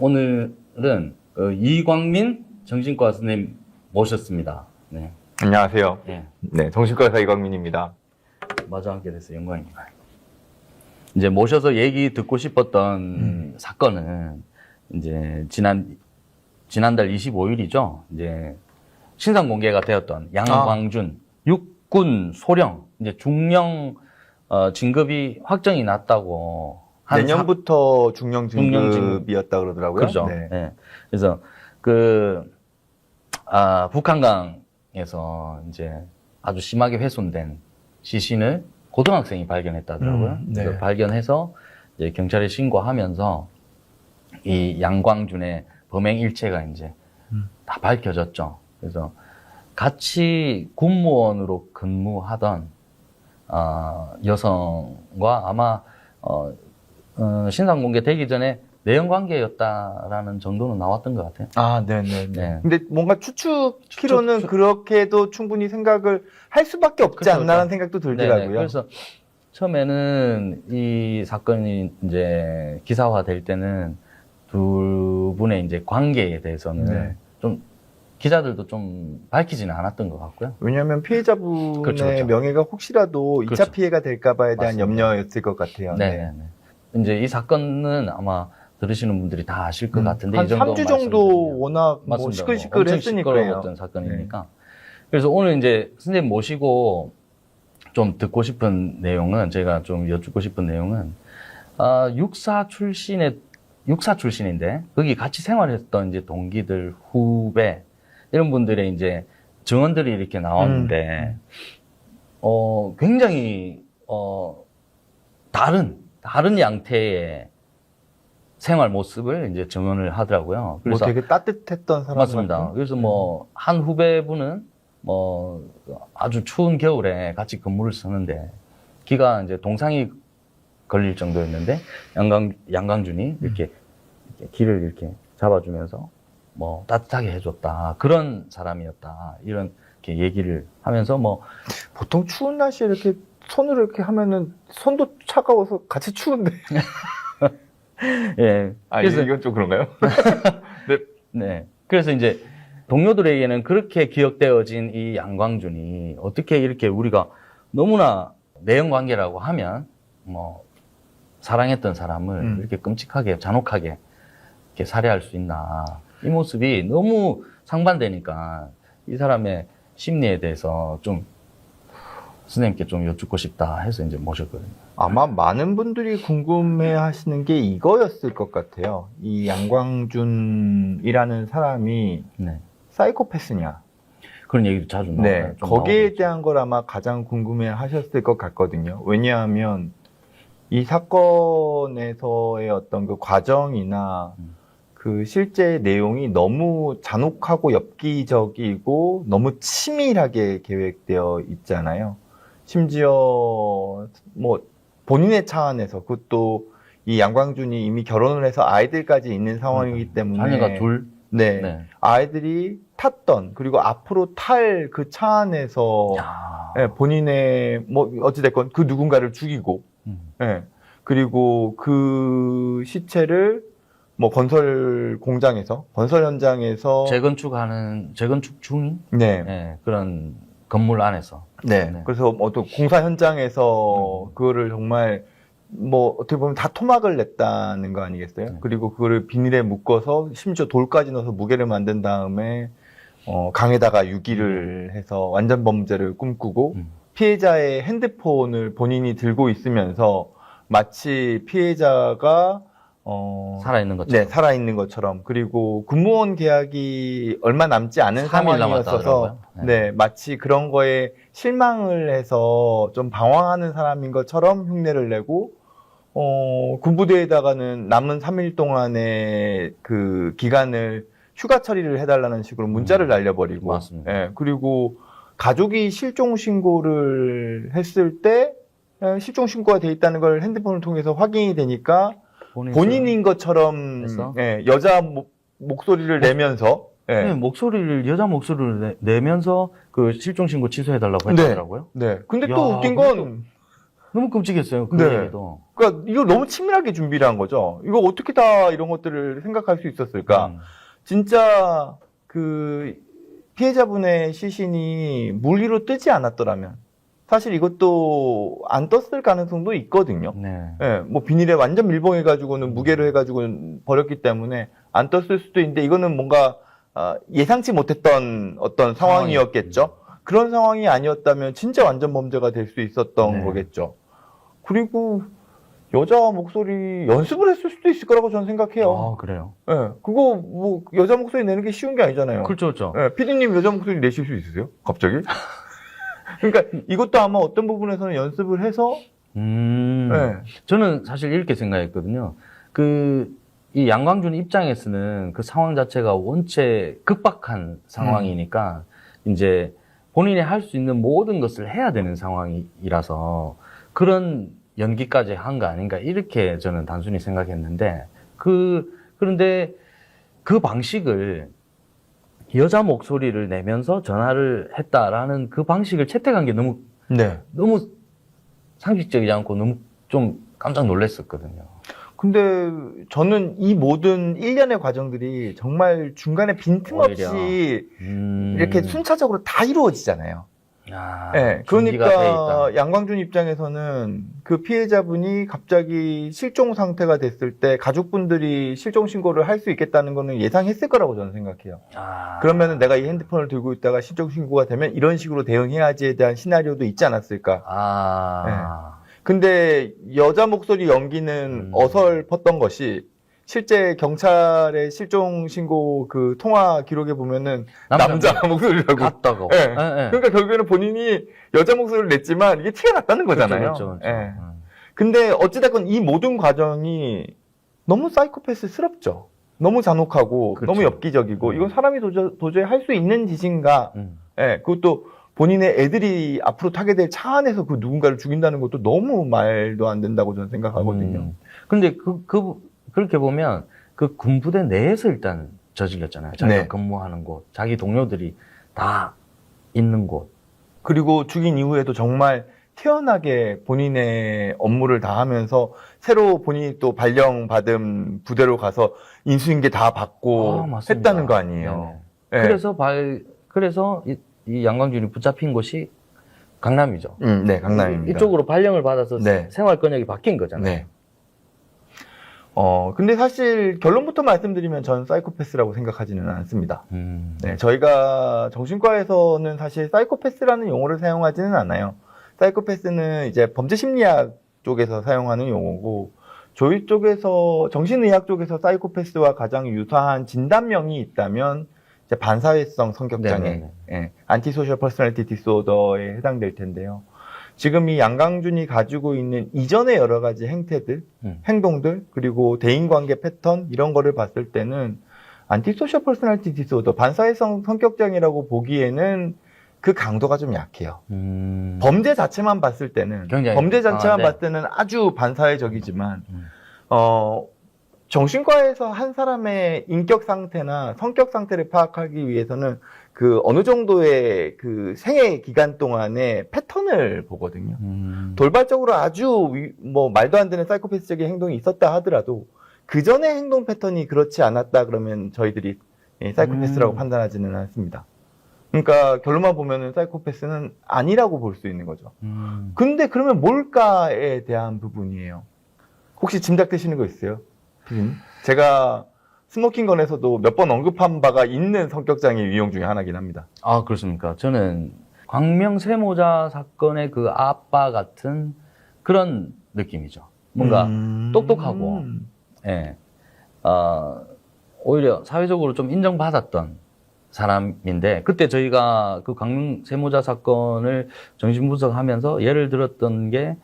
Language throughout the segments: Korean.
오늘은 이광민 정신과 선생님 모셨습니다. 네. 안녕하세요. 네. 네, 정신과 의사 이광민입니다. 마주 앉게 돼서 영광입니다. 이제 모셔서 얘기 듣고 싶었던 사건은 이제 지난달 25일이죠. 이제 신상 공개가 되었던 양광준 육군 소령 이제 중령 진급이 확정이 났다고 내년부터 중령 진급이었다 그러더라고요. 그렇죠. 네. 네. 그래서 북한강에서 이제 아주 심하게 훼손된 시신을 고등학생이 발견했다더라고요. 네. 그래서 발견해서 이제 경찰에 신고하면서 이 양광준의 범행 일체가 이제 다 밝혀졌죠. 그래서 같이 군무원으로 근무하던 여성과 아마 신상 공개되기 전에 내연 관계였다라는 정도는 나왔던 것 같아요. 아, 네네네. 네. 근데 뭔가 추측키로는 그렇게도 충분히 생각을 할 수밖에 없지 그렇죠, 않나라는 그렇죠. 생각도 들더라고요. 네네. 그래서 처음에는 이 사건이 이제 기사화 될 때는 두 분의 이제 관계에 대해서는 네. 좀 기자들도 좀 밝히지는 않았던 것 같고요. 왜냐하면 피해자분의 그렇죠. 명예가 혹시라도 2차 그렇죠. 피해가 될까봐에 대한 맞습니다. 염려였을 것 같아요. 네네. 이제 이 사건은 아마 들으시는 분들이 다 아실 것 같은데 한 이 정도 3주 정도 워낙 뭐 맞습니다. 시끌시끌했으니까요. 엄청 시끄러웠던 사건이니까. 그래서 오늘 이제 선생님 모시고 좀 듣고 싶은 내용은 제가 좀 여쭙고 싶은 내용은 육사 출신인데 거기 같이 생활했던 이제 동기들, 후배 이런 분들의 이제 증언들이 이렇게 나왔는데 굉장히 다른 양태의 생활 모습을 이제 증언을 하더라고요. 그래서 뭐 되게 따뜻했던 사람 맞습니다. 같은? 그래서 뭐 한 후배분은 뭐 아주 추운 겨울에 같이 근무를 쓰는데 기가 이제 동상이 걸릴 정도였는데 양광준이 이렇게 기를 이렇게 잡아주면서 뭐 따뜻하게 해줬다 그런 사람이었다 이런 이렇게 얘기를 하면서 뭐 보통 추운 날씨에 이렇게 손으로 이렇게 하면은 손도 차가워서 같이 추운데. 예. 그래서 이건 좀 그런가요? 네. 그래서 이제 동료들에게는 그렇게 기억되어진 이 양광준이 어떻게 이렇게 우리가 너무나 내연 관계라고 하면 뭐 사랑했던 사람을 이렇게 끔찍하게 잔혹하게 이렇게 살해할 수 있나. 이 모습이 너무 상반되니까 이 사람의 심리에 대해서 좀 선생님께 좀 여쭙고 싶다 해서 이제 모셨거든요. 아마 많은 분들이 궁금해 하시는 게 이거였을 것 같아요. 이 양광준이라는 사람이 네. 사이코패스냐. 그런 얘기도 자주 나와요. 네. 좀 거기에 나오고 대한 걸 아마 가장 궁금해 하셨을 것 같거든요. 왜냐하면 이 사건에서의 어떤 그 과정이나 그 실제 내용이 너무 잔혹하고 엽기적이고 너무 치밀하게 계획되어 있잖아요. 심지어 뭐 본인의 차 안에서 그것도 이 양광준이 이미 결혼을 해서 아이들까지 있는 상황이기 때문에 자녀가 둘. 네. 네. 아이들이 탔던 그리고 앞으로 탈 그 차 안에서 야. 예, 본인의 뭐 어찌됐건 그 누군가를 죽이고 예, 그리고 그 시체를 뭐 건설 공장에서 건설 현장에서 재건축 중인 네. 네, 그런 건물 안에서. 네. 네. 그래서 어떤 공사 현장에서 그거를 정말 뭐 어떻게 보면 다 토막을 냈다는 거 아니겠어요? 네. 그리고 그거를 비닐에 묶어서 심지어 돌까지 넣어서 무게를 만든 다음에 강에다가 유기를 해서 완전 범죄를 꿈꾸고 피해자의 핸드폰을 본인이 들고 있으면서 마치 피해자가 살아있는 것처럼. 네, 살아있는 것처럼. 그리고 군무원 계약이 얼마 남지 않은 3일 상황이었어서, 남았다더라고요. 네, 마치 그런 거에 실망을 해서 좀 방황하는 사람인 것처럼 흉내를 내고, 군부대에다가는 남은 3일 동안의 그 기간을 휴가 처리를 해달라는 식으로 문자를 날려버리고, 맞습니다. 예, 그리고 가족이 실종 신고를 했을 때, 실종 신고가 돼 있다는 걸 핸드폰을 통해서 확인이 되니까, 본인인 것처럼 예, 여자 목소리를 내면서 예. 네, 여자 목소리를 내면서 그 실종신고 취소해달라고 했더라고요. 네. 근데 야, 또 웃긴 건 너무 끔찍했어요. 그 네. 얘기도. 그러니까 이거 너무 치밀하게 준비를 한 거죠. 이거 어떻게 다 이런 것들을 생각할 수 있었을까? 진짜 그 피해자분의 시신이 물 위로 뜨지 않았더라면 사실 이것도 안 떴을 가능성도 있거든요. 네. 예, 뭐 비닐에 완전 밀봉해가지고는 무게로 해가지고 버렸기 때문에 안 떴을 수도 있는데 이거는 뭔가 예상치 못했던 어떤 상황이었겠죠. 그런 상황이 아니었다면 진짜 완전 범죄가 될 수 있었던 네. 거겠죠. 그리고 여자 목소리 연습을 했을 수도 있을 거라고 저는 생각해요. 아, 그래요? 예, 그거 뭐 여자 목소리 내는 게 쉬운 게 아니잖아요. 그렇죠, 그렇죠. 예, 피디님 여자 목소리 내실 수 있으세요? 갑자기? 그러니까 이것도 아마 어떤 부분에서는 연습을 해서 예. 저는 사실 이렇게 생각했거든요. 이 양광준 입장에서는 그 상황 자체가 원체 극박한 상황이니까 이제 본인이 할 수 있는 모든 것을 해야 되는 상황이라서 그런 연기까지 한 거 아닌가 이렇게 저는 단순히 생각했는데 그런데 그 방식을 여자 목소리를 내면서 전화를 했다라는 그 방식을 채택한 게 너무 상식적이지 않고 너무 좀 깜짝 놀랐었거든요. 근데 저는 이 모든 일련의 과정들이 정말 중간에 빈틈없이 이렇게 순차적으로 다 이루어지잖아요. 네, 그러니까 양광준 입장에서는 그 피해자분이 갑자기 실종 상태가 됐을 때 가족분들이 실종 신고를 할 수 있겠다는 거는 예상했을 거라고 저는 생각해요. 그러면은 내가 이 핸드폰을 들고 있다가 실종 신고가 되면 이런 식으로 대응해야지에 대한 시나리오도 있지 않았을까. 네. 근데 여자 목소리 연기는 어설펐던 것이 실제 경찰의 실종 신고 그 통화 기록에 보면은 남자 목소리라고 같다고. 네. 그러니까 결국에는 본인이 여자 목소리를 냈지만 이게 티가 났다는 거잖아요. 그렇죠. 네. 근데 어찌됐건 이 모든 과정이 너무 사이코패스스럽죠. 너무 잔혹하고 그렇죠. 너무 엽기적이고 이건 사람이 도저히 할 수 있는 짓인가. 네. 그것도 본인의 애들이 앞으로 타게 될 차 안에서 그 누군가를 죽인다는 것도 너무 말도 안 된다고 저는 생각하거든요. 근데 그렇게 보면 그 군부대 내에서 일단 저질렀잖아요. 자기가 근무하는 곳, 자기 동료들이 다 있는 곳. 그리고 죽인 이후에도 정말 태연하게 본인의 업무를 다 하면서 새로 본인이 또 발령받은 부대로 가서 인수인계 다 받고 했다는 거 아니에요. 네. 그래서 이 양광준이 붙잡힌 곳이 강남이죠. 네, 강남입니다. 이쪽으로 발령을 받아서 생활권역이 바뀐 거잖아요. 네. 근데 사실 결론부터 말씀드리면 전 사이코패스라고 생각하지는 않습니다. 네, 저희가 정신과에서는 사실 사이코패스라는 용어를 사용하지는 않아요. 사이코패스는 이제 범죄심리학 쪽에서 사용하는 용어고, 저희 쪽에서, 정신의학 쪽에서 사이코패스와 가장 유사한 진단명이 있다면, 이제 반사회성 성격장애, 안티소셜 퍼스널리티 디스오더에 해당될 텐데요. 지금 이 양광준이 가지고 있는 이전의 여러 가지 행태들, 행동들, 그리고 대인관계 패턴 이런 거를 봤을 때는 안티소셜 퍼스널리티 디스오더, 반사회성 성격장애라고 보기에는 그 강도가 좀 약해요. 범죄 자체만 봤을 때는 범죄 자체만 봤을 때는 아주 반사회적이지만 정신과에서 한 사람의 인격 상태나 성격 상태를 파악하기 위해서는 그 어느 정도의 그 생애 기간 동안의 패턴을 보거든요. 돌발적으로 아주 뭐 말도 안 되는 사이코패스적인 행동이 있었다 하더라도 그 전의 행동 패턴이 그렇지 않았다 그러면 저희들이 사이코패스라고 판단하지는 않습니다. 그러니까 결론만 보면은 사이코패스는 아니라고 볼 수 있는 거죠. 근데 그러면 뭘까에 대한 부분이에요. 혹시 짐작되시는 거 있어요? 제가 스모킹건에서도 몇 번 언급한 바가 있는 성격장애 유형 중에 하나긴 합니다. 아, 그렇습니까? 저는 광명 세모자 사건의 그 아빠 같은 그런 느낌이죠. 뭔가 똑똑하고, 오히려 사회적으로 좀 인정받았던 사람인데, 그때 저희가 그 광명 세모자 사건을 정신분석하면서 예를 들었던 게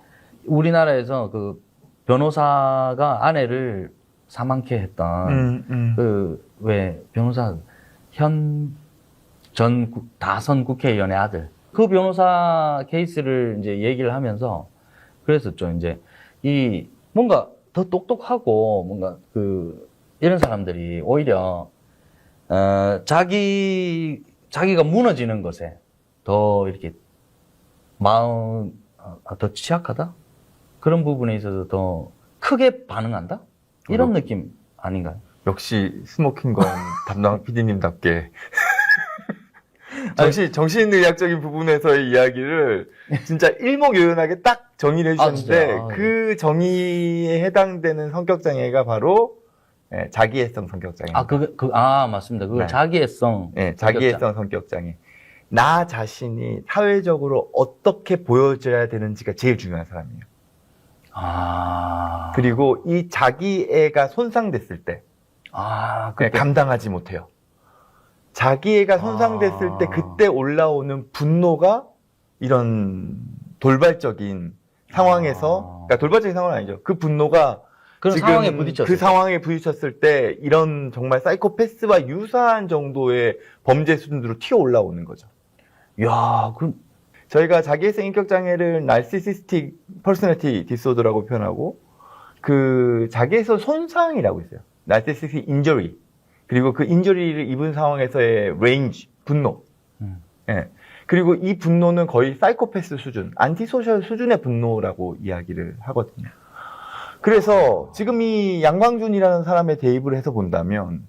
우리나라에서 그 변호사가 아내를 사망케 했던 왜 변호사 전 다선 국회의원의 아들 그 변호사 케이스를 이제 얘기를 하면서 그랬었죠. 이제 이 뭔가 더 똑똑하고 뭔가 이런 사람들이 오히려 자기가 무너지는 것에 더 이렇게 마음 더 취약하다 그런 부분에 있어서 더 크게 반응한다? 이런 그렇- 느낌 아닌가요? 역시 스모킹건 담당 PD님답게 정신의학적인 부분에서의 이야기를 진짜 일목요연하게 딱 정의를 해주셨는데 진짜요? 그 정의에 해당되는 성격장애가 바로 자기애성 성격장애. 맞습니다. 그걸 네. 자기애성. 자기애성 성격장애. 나 자신이 사회적으로 어떻게 보여져야 되는지가 제일 중요한 사람이에요. 그리고 이 자기애가 손상됐을 때 그때. 감당하지 못해요. 자기애가 손상됐을 때 그때 올라오는 분노가 이런 돌발적인 상황에서, 그러니까 돌발적인 상황은 아니죠. 그 분노가 그런 지금 상황에 부딪혔을 그 상황에 부딪혔을 때 이런 정말 사이코패스와 유사한 정도의 범죄 수준으로 튀어 올라오는 거죠. 야, 저희가 자기애성 인격장애를 narcissistic personality disorder라고 표현하고 그 자기애성 손상이라고 있어요. narcissistic injury. 그리고 그 인저리를 입은 상황에서의 range, 분노. 예. 그리고 이 분노는 거의 사이코패스 수준, 안티소셜 수준의 분노라고 이야기를 하거든요. 그래서 지금 이 양광준이라는 사람의 대입을 해서 본다면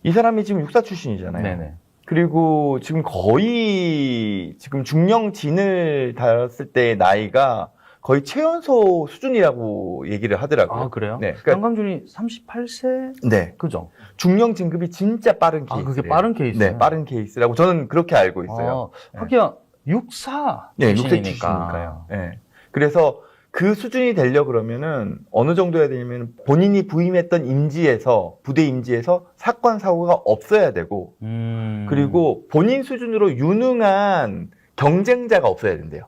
이 사람이 지금 육사 출신이잖아요. 네네. 그리고 지금 거의 지금 중령진을 달았을 때의 나이가 거의 최연소 수준이라고 얘기를 하더라고요. 그래요? 네. 그러니까 양광준이 38세? 네. 그죠? 중령 진급이 진짜 빠른 케이스. 그게 빠른 케이스? 네, 빠른 케이스라고 저는 그렇게 알고 있어요. 하기야 육사 네, 육세 출신이니까. 출신이니까요. 네. 그래서 그 수준이 되려 그러면은 어느 정도 해야 되냐면 본인이 부임했던 임지에서, 부대 임지에서 사건, 사고가 없어야 되고, 그리고 본인 수준으로 유능한 경쟁자가 없어야 된대요.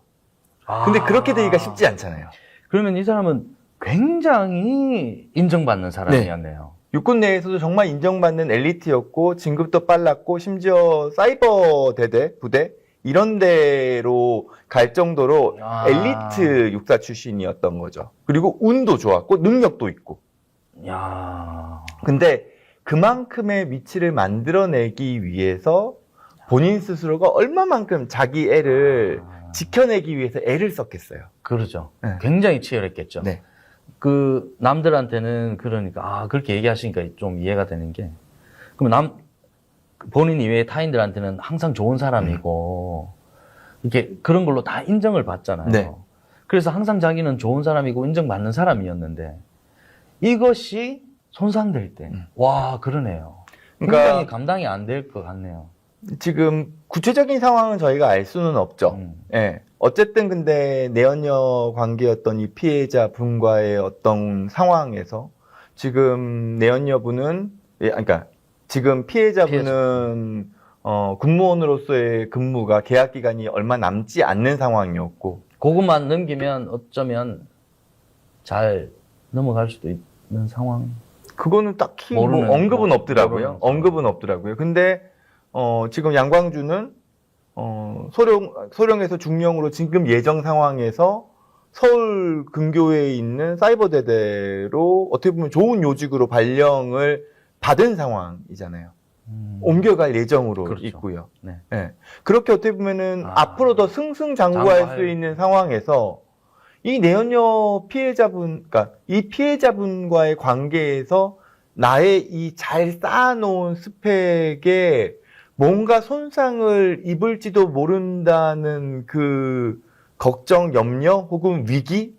근데 그렇게 되기가 쉽지 않잖아요. 그러면 이 사람은 굉장히 인정받는 사람이었네요. 육군 내에서도 정말 인정받는 엘리트였고, 진급도 빨랐고, 심지어 사이버 부대, 이런 데로 갈 정도로 엘리트 육사 출신이었던 거죠. 그리고 운도 좋았고, 능력도 있고. 근데 그만큼의 위치를 만들어내기 위해서 본인 스스로가 얼마만큼 자기 애를 지켜내기 위해서 애를 썼겠어요. 그러죠. 네. 굉장히 치열했겠죠. 네. 그 남들한테는 그러니까 그렇게 얘기하시니까 좀 이해가 되는 게, 그럼 본인 이외의 타인들한테는 항상 좋은 사람이고 이렇게 그런 걸로 다 인정을 받잖아요. 네. 그래서 항상 자기는 좋은 사람이고 인정받는 사람이었는데 이것이 손상될 때, 그러네요. 굉장히 그러니까 감당이 안 될 것 같네요. 지금 구체적인 상황은 저희가 알 수는 없죠. 예. 어쨌든 근데 내연녀 관계였던 이 피해자 분과의 어떤 상황에서 지금 내연녀분은, 그러니까 지금 피해자분은 군무원으로서의 근무가 계약 기간이 얼마 남지 않는 상황이었고, 그것만 넘기면 어쩌면 잘 넘어갈 수도 있는 상황. 그거는 딱히 뭐 언급은 없더라고요. 언급은 없더라고요. 근데 지금 양광준은 소령에서 중령으로 지금 예정 상황에서 서울 근교에 있는 사이버대대로 어떻게 보면 좋은 요직으로 발령을 받은 상황이잖아요. 옮겨갈 예정으로 그렇죠. 있고요. 네. 네. 그렇게 어떻게 보면은 앞으로 더 승승장구할 수 있는 상황에서 이 내연녀 피해자분, 그러니까 이 피해자분과의 관계에서 나의 이 잘 쌓아놓은 스펙에 뭔가 손상을 입을지도 모른다는 그 걱정, 염려 혹은 위기,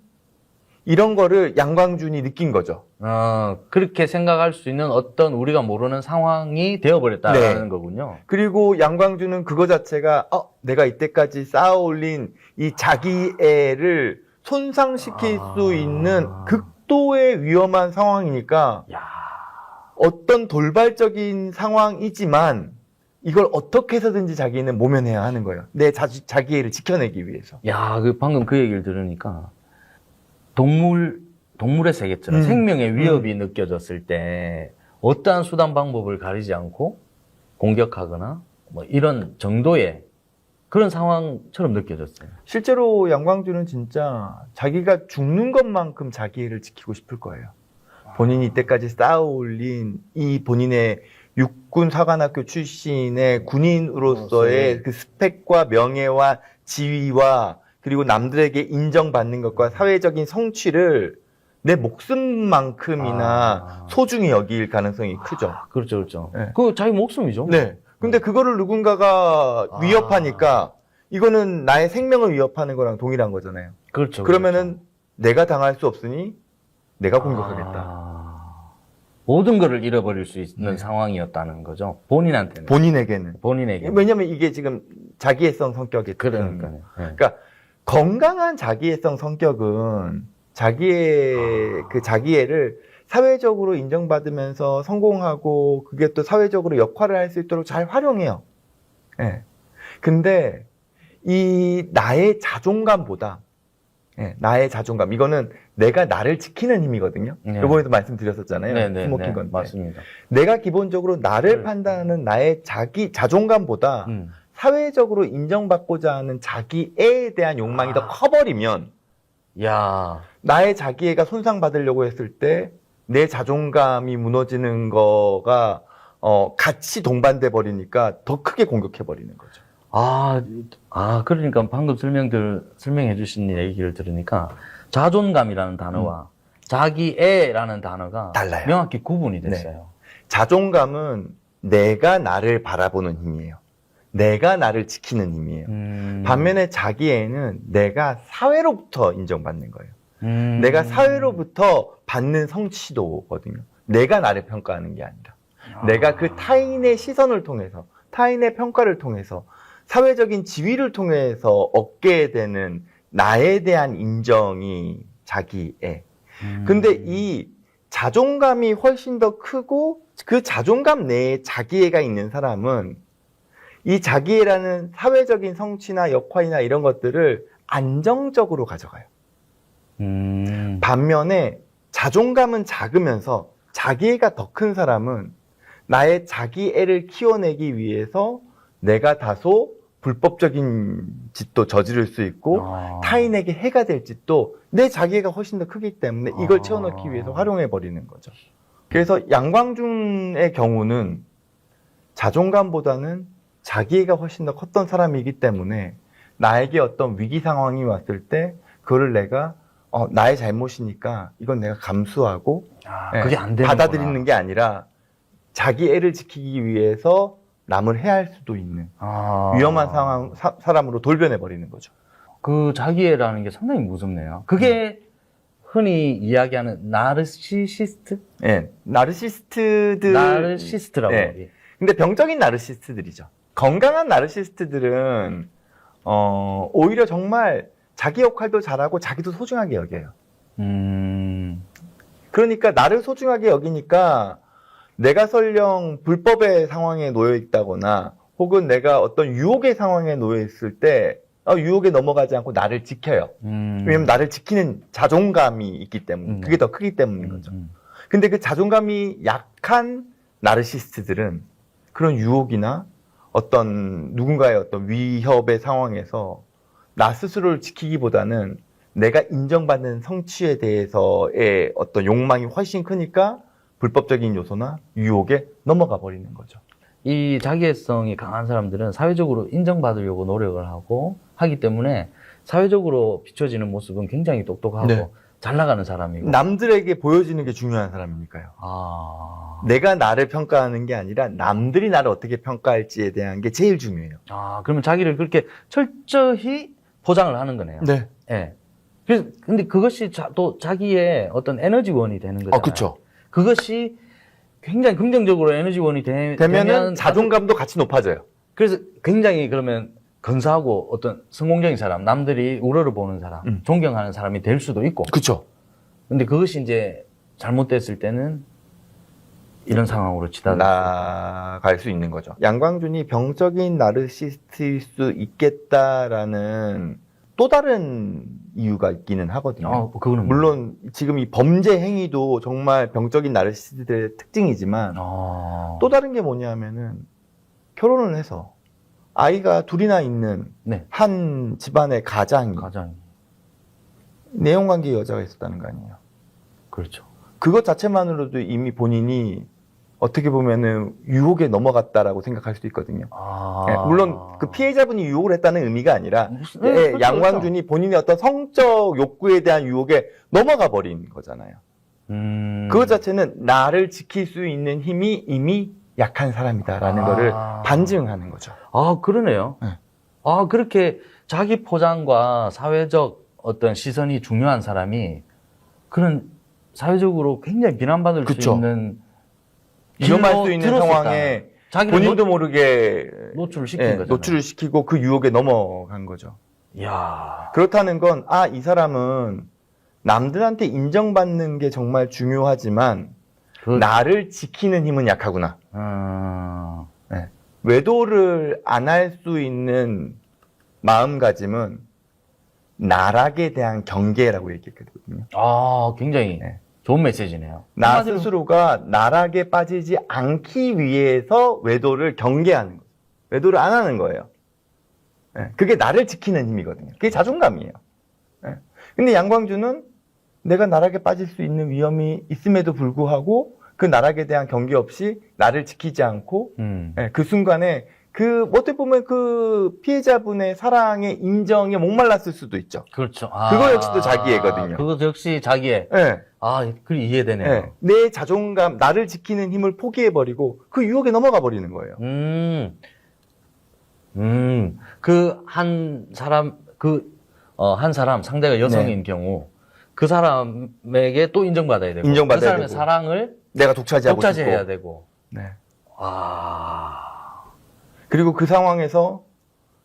이런 거를 양광준이 느낀 거죠. 그렇게 생각할 수 있는 어떤 우리가 모르는 상황이 되어버렸다는 거군요. 그리고 양광준은 그거 자체가 내가 이때까지 쌓아올린 이 자기애를 손상시킬 수 있는 극도의 위험한 상황이니까 어떤 돌발적인 상황이지만 이걸 어떻게 해서든지 자기는 모면해야 하는 거예요. 내 자기애를 지켜내기 위해서. 방금 그 얘기를 들으니까 동물의 세계처럼 생명의 위협이 느껴졌을 때 어떠한 수단 방법을 가리지 않고 공격하거나 뭐 이런 정도의 그런 상황처럼 느껴졌어요. 실제로 양광준은 진짜 자기가 죽는 것만큼 자기애를 지키고 싶을 거예요. 본인이 이때까지 쌓아올린 이 본인의 육군 사관학교 출신의 군인으로서의 그 스펙과 명예와 지위와 그리고 남들에게 인정받는 것과 사회적인 성취를 내 목숨만큼이나 소중히 여길 가능성이 크죠. 그렇죠, 그렇죠. 네. 그거 자기 목숨이죠. 네. 근데 그거를 누군가가 위협하니까 이거는 나의 생명을 위협하는 거랑 동일한 거잖아요. 그렇죠. 그러면은 내가 당할 수 없으니 내가 공격하겠다. 모든 것을 잃어버릴 수 있는 네. 상황이었다는 거죠. 본인한테는. 본인에게는. 본인에게. 왜냐면 이게 지금 자기애성 성격이 그러니까요. 네. 그러니까 건강한 자기애성 성격은 자기의 그 자기애를 사회적으로 인정받으면서 성공하고 그게 또 사회적으로 역할을 할 수 있도록 잘 활용해요. 예. 근데 이 나의 자존감보다 나의 자존감 이거는 내가 나를 지키는 힘이거든요. 네. 이번에도 말씀드렸었잖아요. 네네. 스모킹 네, 건데. 맞습니다. 내가 기본적으로 나를 판단하는 나의 자기 자존감보다 사회적으로 인정받고자 하는 자기애에 대한 욕망이 더 커버리면 야, 나의 자기애가 손상받으려고 했을 때 내 자존감이 무너지는 거가 같이 동반돼 버리니까 더 크게 공격해 버리는 거죠. 그러니까 방금 설명해 주신 얘기를 들으니까 자존감이라는 단어와 자기애라는 단어가 달라요. 명확히 구분이 됐어요. 자존감은 내가 나를 바라보는 힘이에요. 내가 나를 지키는 힘이에요. 반면에 자기애는 내가 사회로부터 인정받는 거예요. 내가 사회로부터 받는 성취도거든요. 내가 나를 평가하는 게 아니라. 내가 그 타인의 시선을 통해서, 타인의 평가를 통해서, 사회적인 지위를 통해서 얻게 되는 나에 대한 인정이 자기애. 근데 이 자존감이 훨씬 더 크고 그 자존감 내에 자기애가 있는 사람은 이 자기애라는 사회적인 성취나 역할이나 이런 것들을 안정적으로 가져가요. 반면에 자존감은 작으면서 자기애가 더 큰 사람은 나의 자기애를 키워내기 위해서 내가 다소 불법적인 짓도 저지를 수 있고 타인에게 해가 될 짓도 내 자기애가 훨씬 더 크기 때문에 이걸 채워넣기 위해서 활용해버리는 거죠. 그래서 양광준의 경우는 자존감보다는 자기애가 훨씬 더 컸던 사람이기 때문에 나에게 어떤 위기 상황이 왔을 때 그거를 내가 나의 잘못이니까 이건 내가 감수하고 그게 안 되는구나. 받아들이는 게 아니라 자기 애를 지키기 위해서 남을 해할 수도 있는 위험한 상황 사람으로 돌변해 버리는 거죠. 그 자기애라는 게 상당히 무섭네요. 그게 흔히 이야기하는 나르시시스트? 네, 나르시스트들. 나르시스트라고. 네. 근데 병적인 나르시스트들이죠. 건강한 나르시스트들은 오히려 정말 자기 역할도 잘하고 자기도 소중하게 여겨요. 그러니까 나를 소중하게 여기니까 내가 설령 불법의 상황에 놓여 있다거나 혹은 내가 어떤 유혹의 상황에 놓여 있을 때 유혹에 넘어가지 않고 나를 지켜요. 왜냐면 나를 지키는 자존감이 있기 때문에 그게 더 크기 때문인 거죠. 근데 그 자존감이 약한 나르시스트들은 그런 유혹이나 어떤 누군가의 어떤 위협의 상황에서 나 스스로를 지키기보다는 내가 인정받는 성취에 대해서의 어떤 욕망이 훨씬 크니까 불법적인 요소나 유혹에 넘어가 버리는 거죠. 이 자기애성이 강한 사람들은 사회적으로 인정받으려고 노력을 하기 때문에 사회적으로 비춰지는 모습은 굉장히 똑똑하고 네. 잘 나가는 사람이고. 남들에게 보여지는 게 중요한 사람이니까요. 내가 나를 평가하는 게 아니라 남들이 나를 어떻게 평가할지에 대한 게 제일 중요해요. 그러면 자기를 그렇게 철저히 포장을 하는 거네요. 네. 예. 그래서 근데 그것이 또 자기의 어떤 에너지원이 되는 거잖아요. 그렇죠. 그것이 굉장히 긍정적으로 에너지원이 되면은 자존감도 같이 높아져요. 그래서 굉장히 그러면 근사하고 어떤 성공적인 사람, 남들이 우러러 보는 사람, 존경하는 사람이 될 수도 있고. 그렇죠. 근데 그것이 이제 잘못됐을 때는 이런 상황으로 나갈 수 있는 거죠. 양광준이 병적인 나르시스트일 수 있겠다라는 또 다른 이유가 있기는 하거든요. 그거는 물론 지금 이 범죄 행위도 정말 병적인 나르시스트들의 특징이지만 또 다른 게 뭐냐면은 결혼을 해서 아이가 둘이나 있는 한 집안의 가장이 내연관계 여자가 있었다는 거 아니에요. 그렇죠. 그것 자체만으로도 이미 본인이 어떻게 보면은 유혹에 넘어갔다라고 생각할 수도 있거든요. 아. 예, 물론 그 피해자분이 유혹을 했다는 의미가 아니라 네, 예, 그렇죠, 양광준이 본인의 어떤 성적 욕구에 대한 유혹에 넘어가 버린 거잖아요. 그것 자체는 나를 지킬 수 있는 힘이 이미 약한 사람이다라는 거를 반증하는 거죠. 아, 그러네요. 네. 아, 그렇게 자기 포장과 사회적 어떤 시선이 중요한 사람이 그런 사회적으로 굉장히 비난받을 수 그쵸. 있는 위험할 길로 수 있는 들었을 상황에 때 자기를 본인도 모르게 노출을 시킨 예, 거잖아요. 노출을 시키고 그 유혹에 넘어간 거죠. 이야. 그렇다는 건, 아, 이 사람은 남들한테 인정받는 게 정말 중요하지만 그, 나를 지키는 힘은 약하구나. 예. 외도를 안 할 수 있는 마음가짐은 나락에 대한 경계라고 얘기했거든요. 아, 굉장히 네. 좋은 메시지네요. 나 한마디로- 스스로가 나락에 빠지지 않기 위해서 외도를 경계하는 거예요. 외도를 안 하는 거예요. 예, 그게 나를 지키는 힘이거든요. 그게 자존감이에요. 예. 근데 양광주는 내가 나락에 빠질 수 있는 위험이 있음에도 불구하고 그 나락에 대한 경계 없이 나를 지키지 않고 예, 그 순간에 그 어떻게 보면 그 피해자분의 사랑에 인정에 목말랐을 수도 있죠. 그렇죠. 그거 역시도 자기애거든요. 그거 역시 자기애. 예. 아, 그게 이해되네요. 예, 내 자존감, 나를 지키는 힘을 포기해버리고 그 유혹에 넘어가 버리는 거예요. 그 한 사람, 한 사람, 상대가 여성인 경우, 그 사람에게 또 인정받아야 되고, 인정받아야 그 사람의 되고. 사랑을 내가 독차지하고 독차지해야 싶고. 되고. 네. 그리고 그리고 그 상황에서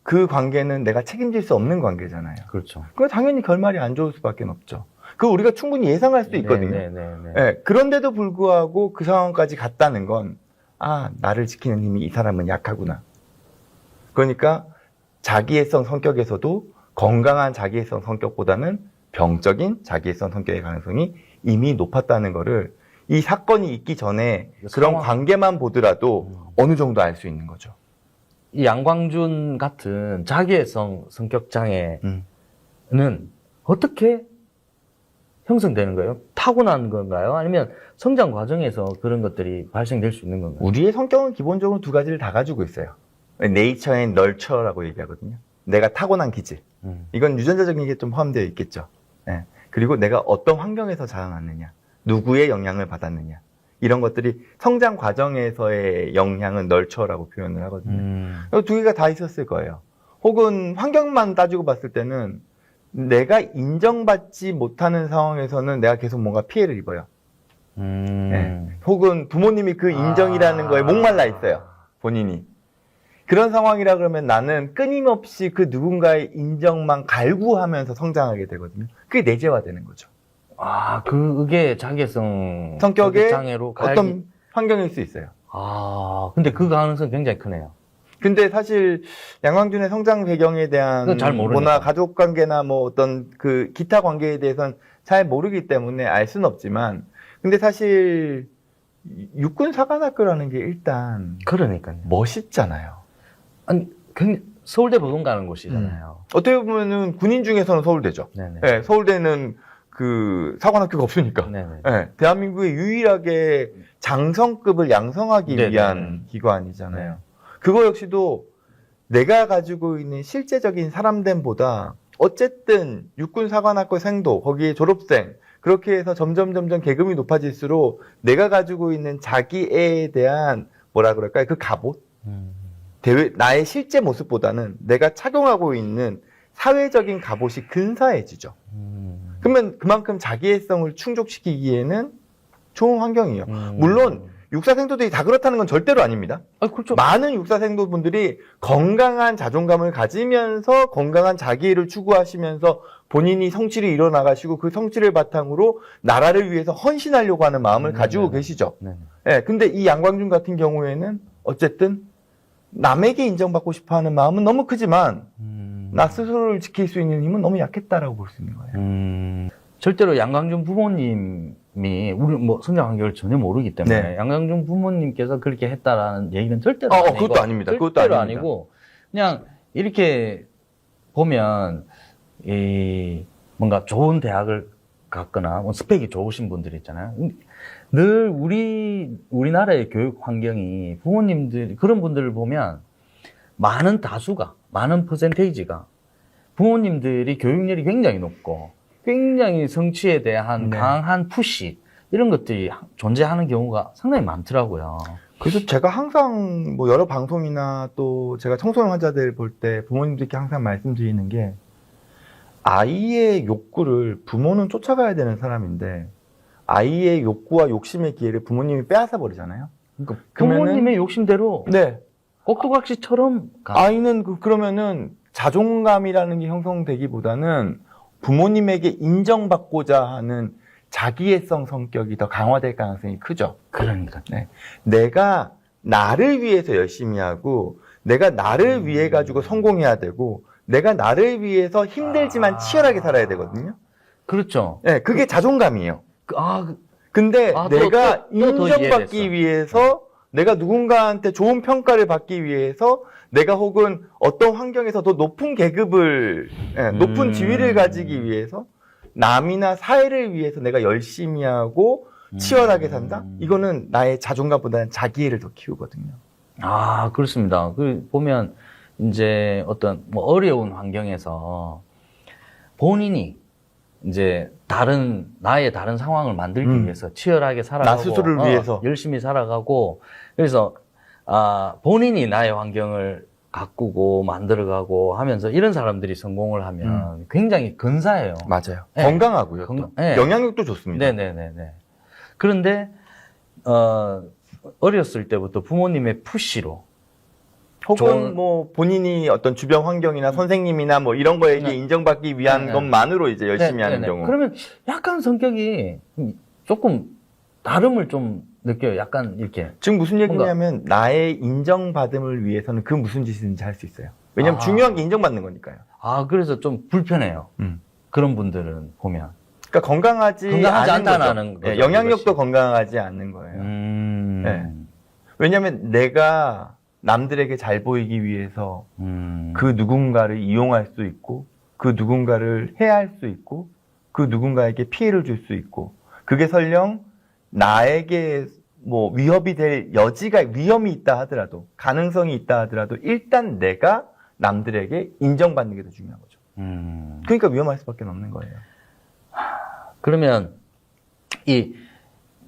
그 관계는 내가 책임질 수 없는 관계잖아요. 그렇죠. 그 당연히 결말이 안 좋을 수밖에 없죠. 그 우리가 충분히 예상할 수도 있거든요. 네. 예, 그런데도 불구하고 그 상황까지 갔다는 건, 아, 나를 지키는 힘이 이 사람은 약하구나. 그러니까 자기애성 성격에서도 건강한 자기애성 성격보다는 병적인 자기애성 성격의 가능성이 이미 높았다는 거를 이 사건이 있기 전에 그런 상황- 관계만 보더라도 어느 정도 알 수 있는 거죠. 이 양광준 같은 자기애성 성격 장애는 어떻게 형성되는 거예요? 타고난 건가요? 아니면 성장 과정에서 그런 것들이 발생될 수 있는 건가요? 우리의 성격은 기본적으로 두 가지를 다 가지고 있어요. 네이처 앤 널처라고 얘기하거든요. 내가 타고난 기질. 이건 유전자적인 게 좀 포함되어 있겠죠. 예. 그리고 내가 어떤 환경에서 자라났느냐, 누구의 영향을 받았느냐, 이런 것들이 성장 과정에서의 영향은 널처라고 표현을 하거든요. 두 개가 다 있었을 거예요. 혹은 환경만 따지고 봤을 때는 내가 인정받지 못하는 상황에서는 내가 계속 뭔가 피해를 입어요. 예. 혹은 부모님이 그 인정이라는 거에 목말라 있어요. 본인이. 그런 상황이라 그러면 나는 끊임없이 그 누군가의 인정만 갈구하면서 성장하게 되거든요. 그게 내재화되는 거죠. 아, 그게 자기애성 성격의 장애로 어떤 환경일 수 있어요. 아, 근데 그 가능성이 굉장히 크네요. 근데 사실 양광준의 성장 배경에 대한 그건 잘 모르니까. 뭐나 가족 관계나 뭐 어떤 그 기타 관계에 대해서는 잘 모르기 때문에 알 수는 없지만, 근데 사실 육군 사관학교라는 게 일단 그러니까요. 멋있잖아요. 아니, 서울대 법원 가는 곳이잖아요. 어떻게 보면은 군인 중에서는 서울대죠. 네네. 예, 서울대는 그 사관학교가 없으니까. 네네. 예, 대한민국에 유일하게 장성급을 양성하기 네네. 위한 기관이잖아요. 그거 역시도 내가 가지고 있는 실제적인 사람됨보다 어쨌든 육군사관학교 생도, 거기에 졸업생, 그렇게 해서 점점 계급이 높아질수록 내가 가지고 있는 자기애에 대한 뭐라 그럴까요? 그 갑옷? 나의 실제 모습보다는 내가 착용하고 있는 사회적인 갑옷이 근사해지죠. 그러면 그만큼 자기애성을 충족시키기에는 좋은 환경이에요. 물론 육사생도들이 다 그렇다는 건 절대로 아닙니다. 아, 그렇죠. 많은 육사생도분들이 건강한 자존감을 가지면서 건강한 자기애를 추구하시면서 본인이 성취를 이뤄나가시고 그 성취를 바탕으로 나라를 위해서 헌신하려고 하는 마음을 가지고 계시죠. 네네. 예, 근데 이 양광준 같은 경우에는 어쨌든 남에게 인정받고 싶어 하는 마음은 너무 크지만 나 스스로를 지킬 수 있는 힘은 너무 약했다라고 볼 수 있는 거예요. 절대로 양광준 부모님이 우리 뭐 성장 환경을 전혀 모르기 때문에 네. 양광준 부모님께서 그렇게 했다라는 얘기는 절대로 아니고 그것도 아닙니다. 그것도 절대로 아닙니다. 아니고 그냥 이렇게 보면 이 뭔가 좋은 대학을 갔거나 뭐 스펙이 좋으신 분들 있잖아요. 늘 우리나라의 교육 환경이 부모님들, 그런 분들을 보면 많은 다수가, 많은 퍼센테이지가 부모님들이 교육열이 굉장히 높고 굉장히 성취에 대한 네. 강한 푸시, 이런 것들이 존재하는 경우가 상당히 많더라고요. 그래서 제가 항상 뭐 여러 방송이나 또 제가 청소년 환자들 볼 때 부모님들께 항상 말씀드리는 게 아이의 욕구를 부모는 쫓아가야 되는 사람인데 아이의 욕구와 욕심의 기회를 부모님이 빼앗아 버리잖아요. 그러니까 그러면은- 부모님의 욕심대로 네. 꼭두각시처럼 아이는 그러면은 자존감이라는 게 형성되기보다는 부모님에게 인정받고자 하는 자기애성 성격이 더 강화될 가능성이 크죠. 그러니까. 내가 나를 위해서 열심히 하고 내가 나를 위해 가지고 성공해야 되고 내가 나를 위해서 힘들지만 치열하게 살아야 되거든요. 그렇죠. 네, 그게 자존감이에요. 근데 또 내가 더 인정받기 이해됐어. 위해서 내가 누군가한테 좋은 평가를 받기 위해서 내가 혹은 어떤 환경에서 더 높은 계급을, 높은 지위를 가지기 위해서 남이나 사회를 위해서 내가 열심히 하고 치열하게 산다? 이거는 나의 자존감보다는 자기애를 더 키우거든요. 그렇습니다. 보면, 이제 어떤 뭐 어려운 환경에서 본인이 이제 나의 다른 상황을 만들기 위해서 치열하게 살아가고. 나 스스로를 위해서. 열심히 살아가고. 그래서, 본인이 나의 환경을 가꾸고 만들어가고 하면서 이런 사람들이 성공을 하면 굉장히 근사해요. 맞아요. 네. 건강하고요. 또. 네. 영향력도 좋습니다. 네네네네. 그런데, 어렸을 때부터 부모님의 푸시로, 혹은 뭐 본인이 어떤 주변 환경이나 선생님이나 뭐 이런 거에게 네. 인정받기 위한 네. 것만으로 이제 열심히 하는 네네. 경우. 그러면 약간 성격이 조금 다름을 좀 느껴요. 약간 이렇게. 지금 무슨 얘기냐면 나의 인정받음을 위해서는 그 무슨 짓이든지 할 수 있어요. 왜냐면 중요한 게 인정받는 거니까요. 그래서 좀 불편해요. 음. 그런 분들은 보면. 그러니까 건강하지 않다는 거죠. 거죠. 네, 영향력도 그것이. 건강하지 않는 거예요. 네. 왜냐면 내가 남들에게 잘 보이기 위해서 그 누군가를 이용할 수 있고 그 누군가를 해할 수 있고 그 누군가에게 피해를 줄 수 있고 그게 설령 나에게 뭐 위협이 될 위험이 있다 하더라도 가능성이 있다 하더라도 일단 내가 남들에게 인정받는 게 더 중요한 거죠. 그러니까 위험할 수밖에 없는 거예요. 그러면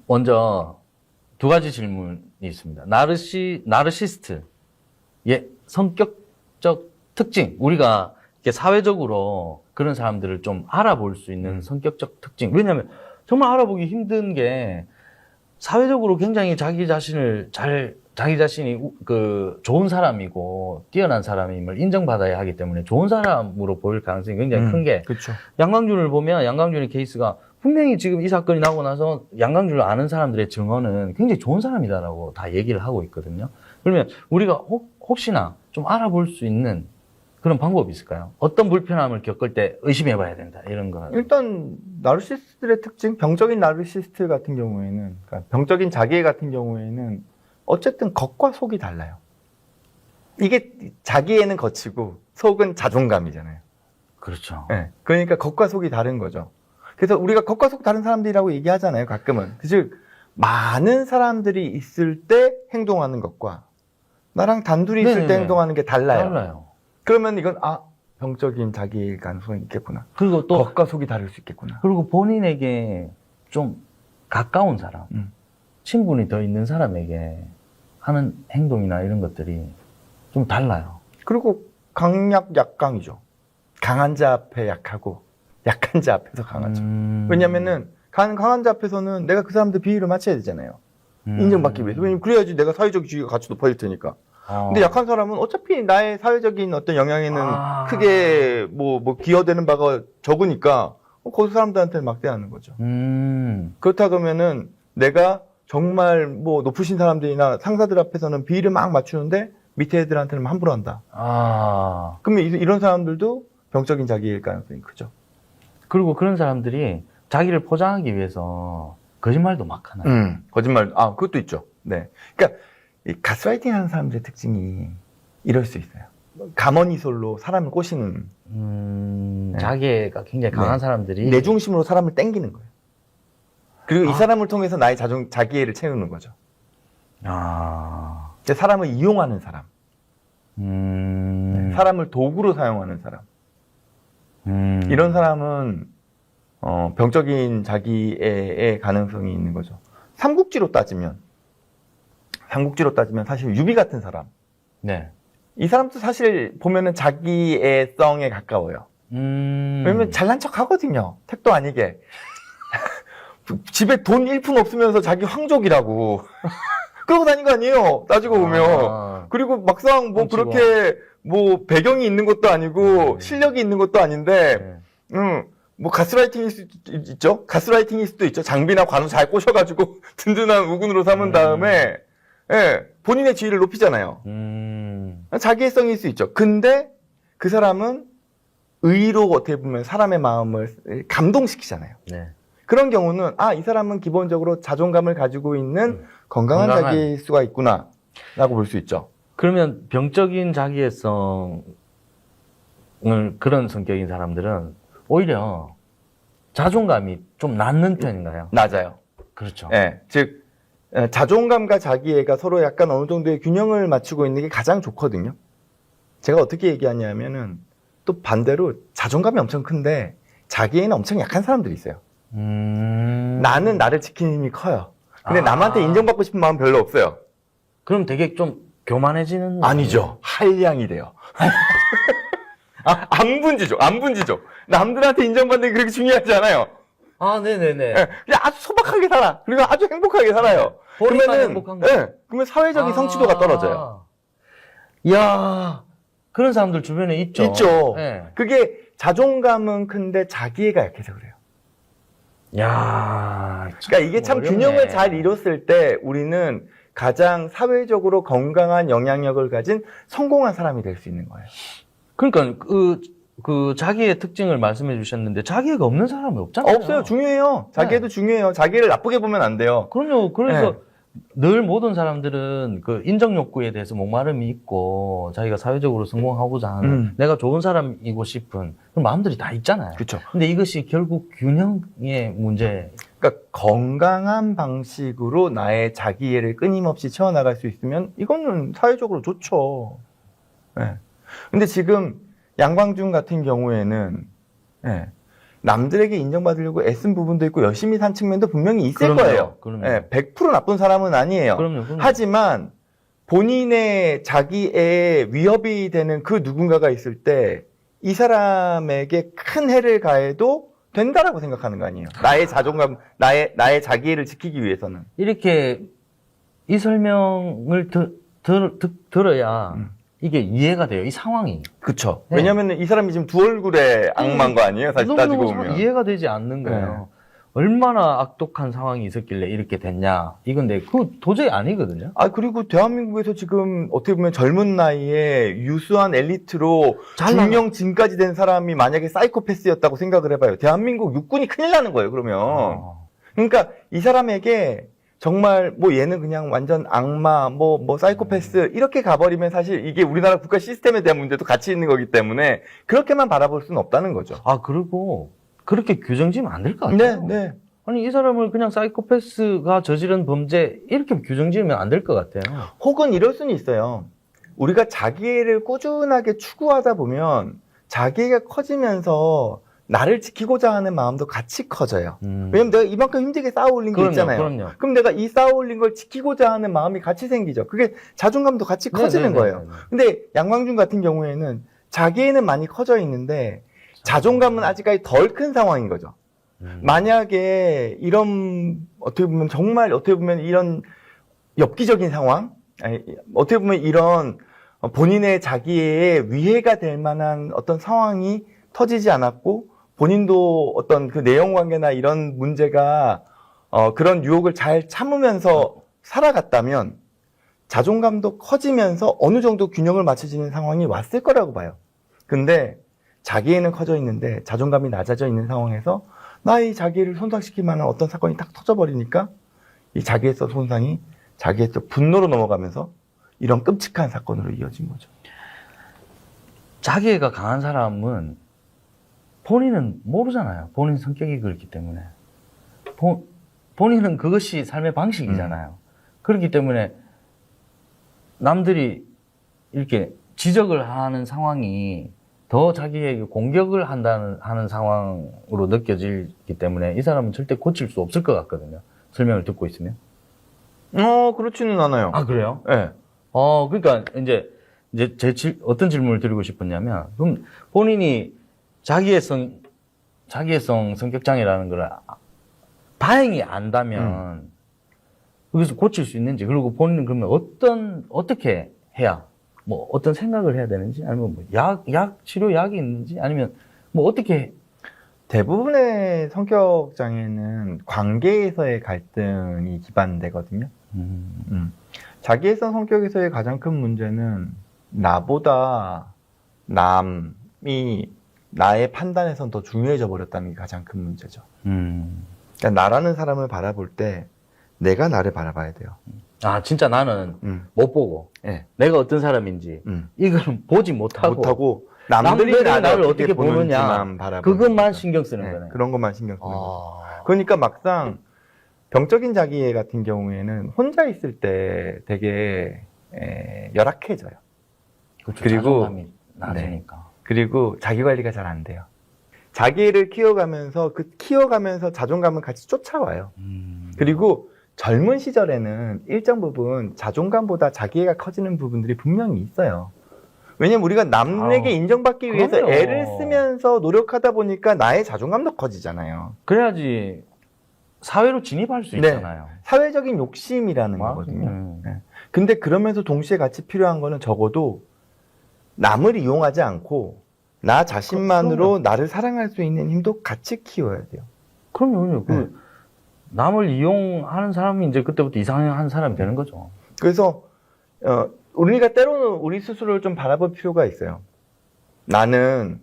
먼저 두 가지 질문이 있습니다. 나르시스트, 성격적 특징, 우리가 이렇게 사회적으로 그런 사람들을 좀 알아볼 수 있는 성격적 특징. 왜냐하면 정말 알아보기 힘든 게 사회적으로 굉장히 자기 자신이 좋은 사람이고 뛰어난 사람임을 인정받아야 하기 때문에 좋은 사람으로 보일 가능성이 굉장히 큰 게 그렇죠. 양강준을 보면 양강준의 케이스가 분명히 지금 이 사건이 나고 나서 양강준을 아는 사람들의 증언은 굉장히 좋은 사람이다라고 다 얘기를 하고 있거든요. 그러면 우리가 혹시나 좀 알아볼 수 있는 그런 방법이 있을까요? 어떤 불편함을 겪을 때 의심해봐야 된다 이런 거는. 일단 나르시스트의 특징, 병적인 나르시스트 같은 경우에는, 그러니까 병적인 자기애 같은 경우에는 어쨌든 겉과 속이 달라요. 이게 자기애는 겉이고 속은 자존감이잖아요. 그렇죠. 네. 그러니까 겉과 속이 다른 거죠. 그래서 우리가 겉과 속 다른 사람들이라고 얘기하잖아요. 가끔은. 즉 많은 사람들이 있을 때 행동하는 것과 나랑 단둘이 있을 때 행동하는 게 달라요. 그러면 이건 병적인 자기의 가능성이 있겠구나. 그리고 또 겉과 속이 다를 수 있겠구나. 그리고 본인에게 좀 가까운 사람, 친분이 더 있는 사람에게 하는 행동이나 이런 것들이 좀 달라요. 그리고 강약 약강이죠. 강한 자 앞에 약하고 약한 자 앞에서 강하죠. 왜냐면은 강한 자 앞에서는 내가 그 사람들 비위를 맞춰야 되잖아요. 인정받기 위해서. 왜냐면 그래야지 내가 사회적 지위가 같이 높아질 테니까. 근데 약한 사람은 어차피 나의 사회적인 어떤 영향에는 크게 뭐 기여되는 바가 적으니까 그 사람들한테는 막대하는 거죠. 그렇다 그러면은 내가 정말 뭐 높으신 사람들이나 상사들 앞에서는 비위를 막 맞추는데 밑에 애들한테는 함부로 한다. 그러면 이런 사람들도 병적인 자기일 가능성이 크죠. 그리고 그런 사람들이 자기를 포장하기 위해서 거짓말도 막 하나요. 거짓말. 그것도 있죠. 네. 그러니까 이 가스라이팅 하는 사람들의 특징이 이럴 수 있어요. 가머니솔로 사람을 꼬시는. 자기가 굉장히 강한 사람들이 내 중심으로 사람을 땡기는 거예요. 그리고 이 사람을 통해서 나의 자기애를 채우는 거죠. 아, 사람을 이용하는 사람. 사람을 도구로 사용하는 사람. 이런 사람은 병적인 자기애의 가능성이 있는 거죠. 삼국지로 따지면 사실 유비 같은 사람. 네. 이 사람도 사실 보면은 자기애성에 가까워요. 왜냐면 잘난 척 하거든요. 택도 아니게. 집에 돈 1푼 없으면서 자기 황족이라고. 그러고 다닌 거 아니에요. 따지고 보면. 그리고 막상 뭐 훔치고. 그렇게 뭐 배경이 있는 것도 아니고 실력이 있는 것도 아닌데, 뭐 가스라이팅일 수도 있죠. 가스라이팅일 수도 있죠. 장비나 관우 잘 꼬셔가지고 든든한 우군으로 삼은 다음에, 예, 본인의 지위를 높이잖아요. 자기애성일 수 있죠. 근데 그 사람은 의로 어떻게 보면 사람의 마음을 감동시키잖아요. 네. 그런 경우는 이 사람은 기본적으로 자존감을 가지고 있는 건강한 자기일 수가 있구나 라고 볼 수 있죠. 그러면 병적인 자기애성을 그런 성격인 사람들은 오히려 자존감이 좀 낮는 편인가요? 낮아요. 그렇죠. 예, 즉 자존감과 자기애가 서로 약간 어느 정도의 균형을 맞추고 있는 게 가장 좋거든요. 제가 어떻게 얘기하냐면은 또 반대로 자존감이 엄청 큰데 자기애는 엄청 약한 사람들이 있어요. 나는 나를 지키는 힘이 커요. 근데 남한테 인정받고 싶은 마음 별로 없어요. 그럼 되게 좀 교만해지는? 아니죠. 한량이 돼요. 안 분지죠. 남들한테 인정받는 게 그렇게 중요하지 않아요. 아, 네네네. 예, 그냥 아주 소박하게 살아. 그리고 아주 행복하게 살아요. 본인만 행복한 거. 예, 그러면 사회적인 성취도가 떨어져요. 이야, 그런 사람들 주변에 있죠. 있죠. 네. 그게 자존감은 큰데 자기애가 약해서 그래요. 야, 그러니까 이게 참 어렵네. 균형을 잘 이뤘을 때 우리는 가장 사회적으로 건강한 영향력을 가진 성공한 사람이 될 수 있는 거예요. 그러니까 그 자기의 특징을 말씀해 주셨는데 자기애가 없는 사람이 없잖아요. 없어요. 중요해요. 자기애도 중요해요. 자기애를 나쁘게 보면 안 돼요. 그럼요. 그래서 네. 늘 모든 사람들은 그 인정 욕구에 대해서 목마름이 있고 자기가 사회적으로 성공하고자 하는 내가 좋은 사람이고 싶은 그런 마음들이 다 있잖아요. 그렇죠. 근데 이것이 결국 균형의 문제. 그러니까 건강한 방식으로 나의 자기애를 끊임없이 채워나갈 수 있으면 이거는 사회적으로 좋죠. 네. 근데 지금 양광준 같은 경우에는 네, 남들에게 인정받으려고 애쓴 부분도 있고 열심히 산 측면도 분명히 있을 그럼요. 거예요. 그럼요. 네, 100% 나쁜 사람은 아니에요. 그럼요. 하지만 본인의 자기애에 위협이 되는 그 누군가가 있을 때 이 사람에게 큰 해를 가해도 된다라고 생각하는 거 아니에요. 나의 자존감, 나의 자기애를 지키기 위해서는. 이렇게 이 설명을 들어야 이게 이해가 돼요. 이 상황이. 그쵸. 네. 왜냐면 이 사람이 지금 두 얼굴의 악마인 거 아니에요? 사실 따지고 너무너무 보면. 이해가 되지 않는 거예요. 얼마나 악독한 상황이 있었길래 이렇게 됐냐. 이건데 그거 도저히 아니거든요. 그리고 대한민국에서 지금 어떻게 보면 젊은 나이에 유수한 엘리트로 중령진까지 된 사람이 만약에 사이코패스였다고 생각을 해봐요. 대한민국 육군이 큰일 나는 거예요, 그러면. 그러니까 이 사람에게 정말 뭐 얘는 그냥 완전 악마, 뭐 사이코패스 이렇게 가버리면 사실 이게 우리나라 국가 시스템에 대한 문제도 같이 있는 거기 때문에 그렇게만 바라볼 수는 없다는 거죠. 그리고 그렇게 규정 지으면 안 될 것 같아요. 네. 아니 이 사람을 그냥 사이코패스가 저지른 범죄 이렇게 규정 지으면 안 될 것 같아요. 혹은 이럴 수는 있어요. 우리가 자기애를 꾸준하게 추구하다 보면 자기애가 커지면서 나를 지키고자 하는 마음도 같이 커져요. 왜냐면 내가 이만큼 힘들게 쌓아올린 게 있잖아요. 그럼요. 그럼 내가 이 쌓아올린 걸 지키고자 하는 마음이 같이 생기죠. 그게 자존감도 같이 커지는 거예요. 근데 양광준 같은 경우에는 자기애는 많이 커져 있는데 자존감은 아직까지 덜 큰 상황인 거죠. 만약에 이런 어떻게 보면 이런 엽기적인 상황, 어떻게 보면 이런 본인의 자기애에 위해가 될 만한 어떤 상황이 터지지 않았고 본인도 어떤 그 내용 관계나 이런 문제가 그런 유혹을 잘 참으면서 살아갔다면 자존감도 커지면서 어느 정도 균형을 맞춰지는 상황이 왔을 거라고 봐요. 근데 자기애는 커져 있는데 자존감이 낮아져 있는 상황에서 나의 자기애를 손상시킬 만한 어떤 사건이 딱 터져버리니까 이 자기애적 손상이 자기애적 분노로 넘어가면서 이런 끔찍한 사건으로 이어진 거죠. 자기애가 강한 사람은 본인은 모르잖아요. 본인 성격이 그렇기 때문에. 본인은 그것이 삶의 방식이잖아요. 그렇기 때문에 남들이 이렇게 지적을 하는 상황이 더 자기에게 공격을 하는 상황으로 느껴지기 때문에 이 사람은 절대 고칠 수 없을 것 같거든요. 설명을 듣고 있으면. 그렇지는 않아요. 아, 그래요? 네. 그러니까 이제 어떤 질문을 드리고 싶었냐면, 그럼 본인이 자기애성 성격장애라는 걸 다행히 안다면, 여기서 고칠 수 있는지, 그리고 본인은 그러면 어떻게 해야, 뭐 어떤 생각을 해야 되는지, 아니면 뭐 치료 약이 있는지, 아니면 뭐 어떻게. 대부분의 성격 장애는 관계에서의 갈등이 기반되거든요. 자기애성 성격에서의 가장 큰 문제는 나보다 남이 나의 판단에선 더 중요해져 버렸다는 게 가장 큰 문제죠. 그러니까 나라는 사람을 바라볼 때 내가 나를 바라봐야 돼요. 아, 진짜 나는 못 보고, 네. 내가 어떤 사람인지, 이걸 보지 못하고 남들이 나를 어떻게 보느냐, 보는지만 바라보는 그것만 거죠. 신경 쓰는 네, 거네. 그런 것만 신경 쓰는 거죠. 그러니까 막상 병적인 자기애 같은 경우에는 혼자 있을 때 되게 열악해져요. 그렇죠. 그리고 자존감이 낮으니까. 그리고 자기 관리가 잘 안 돼요. 자기를 키워가면서 자존감은 같이 쫓아와요. 그리고 젊은 시절에는 일정 부분 자존감보다 자기애가 커지는 부분들이 분명히 있어요. 왜냐면 우리가 남에게 인정받기 위해서 그럼요. 애를 쓰면서 노력하다 보니까 나의 자존감도 커지잖아요. 그래야지 사회로 진입할 수 네. 있잖아요. 사회적인 욕심이라는 거거든요. 네. 근데 그러면서 동시에 같이 필요한 거는 적어도 남을 이용하지 않고 나 자신만으로 나를 사랑할 수 있는 힘도 같이 키워야 돼요. 그럼요. 네. 남을 이용하는 사람이 이제 그때부터 이상한 사람이 되는 거죠. 그래서 우리가 때로는 우리 스스로를 좀 바라볼 필요가 있어요. 나는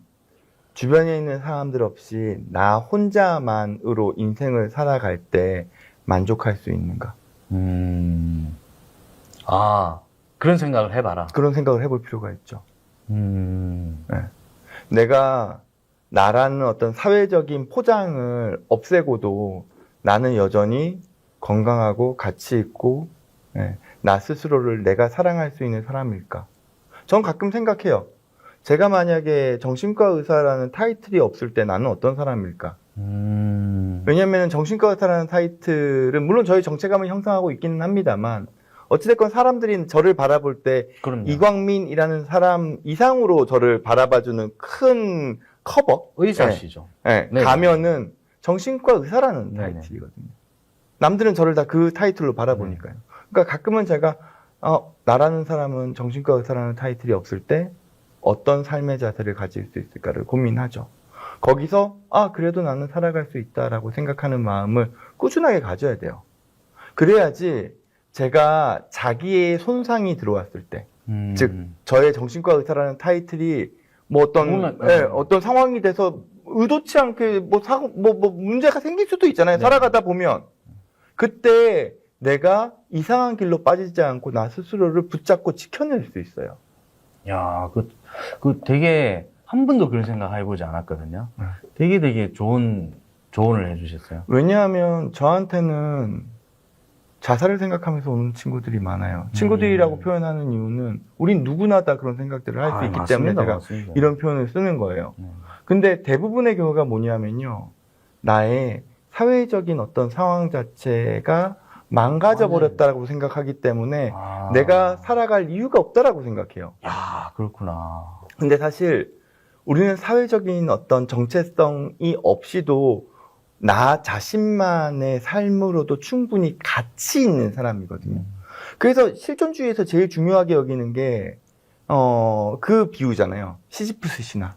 주변에 있는 사람들 없이 나 혼자만으로 인생을 살아갈 때 만족할 수 있는가? 그런 생각을 해봐라. 그런 생각을 해볼 필요가 있죠. 네. 내가 나라는 어떤 사회적인 포장을 없애고도 나는 여전히 건강하고 가치 있고 나 스스로를 내가 사랑할 수 있는 사람일까? 전 가끔 생각해요. 제가 만약에 정신과 의사라는 타이틀이 없을 때 나는 어떤 사람일까? 왜냐하면 정신과 의사라는 타이틀은 물론 저희 정체감을 형성하고 있기는 합니다만 어찌됐건 사람들이 저를 바라볼 때 그럼요. 이광민이라는 사람 이상으로 저를 바라봐주는 큰 커버? 의사시죠. 네. 네. 가면은 정신과 의사라는 네네. 타이틀이거든요. 남들은 저를 다 그 타이틀로 바라보니까요. 그러니까 가끔은 제가 나라는 사람은 정신과 의사라는 타이틀이 없을 때 어떤 삶의 자세를 가질 수 있을까를 고민하죠. 거기서 그래도 나는 살아갈 수 있다라고 생각하는 마음을 꾸준하게 가져야 돼요. 그래야지 제가 자기의 손상이 들어왔을 때, 즉 저의 정신과 의사라는 타이틀이 뭐 어떤 상황이 돼서 의도치 않게 뭐 문제가 생길 수도 있잖아요. 네. 살아가다 보면 그때 내가 이상한 길로 빠지지 않고 나 스스로를 붙잡고 지켜낼 수 있어요. 야, 그 되게 한 번도 그런 생각 해보지 않았거든요. 되게 좋은 조언을 해주셨어요. 왜냐하면 저한테는 자살을 생각하면서 오는 친구들이 많아요. 친구들이라고 표현하는 이유는 우린 누구나 다 그런 생각들을 할 수 있기 때문에 제가 맞습니다. 이런 표현을 쓰는 거예요. 근데 대부분의 경우가 뭐냐면요. 나의 사회적인 어떤 상황 자체가 망가져 버렸다고 생각하기 때문에 내가 살아갈 이유가 없다라고 생각해요. 야, 그렇구나. 근데 사실 우리는 사회적인 어떤 정체성이 없이도 나 자신만의 삶으로도 충분히 가치 있는 사람이거든요. 그래서 실존주의에서 제일 중요하게 여기는 게 그 비유잖아요. 시지프스 신화.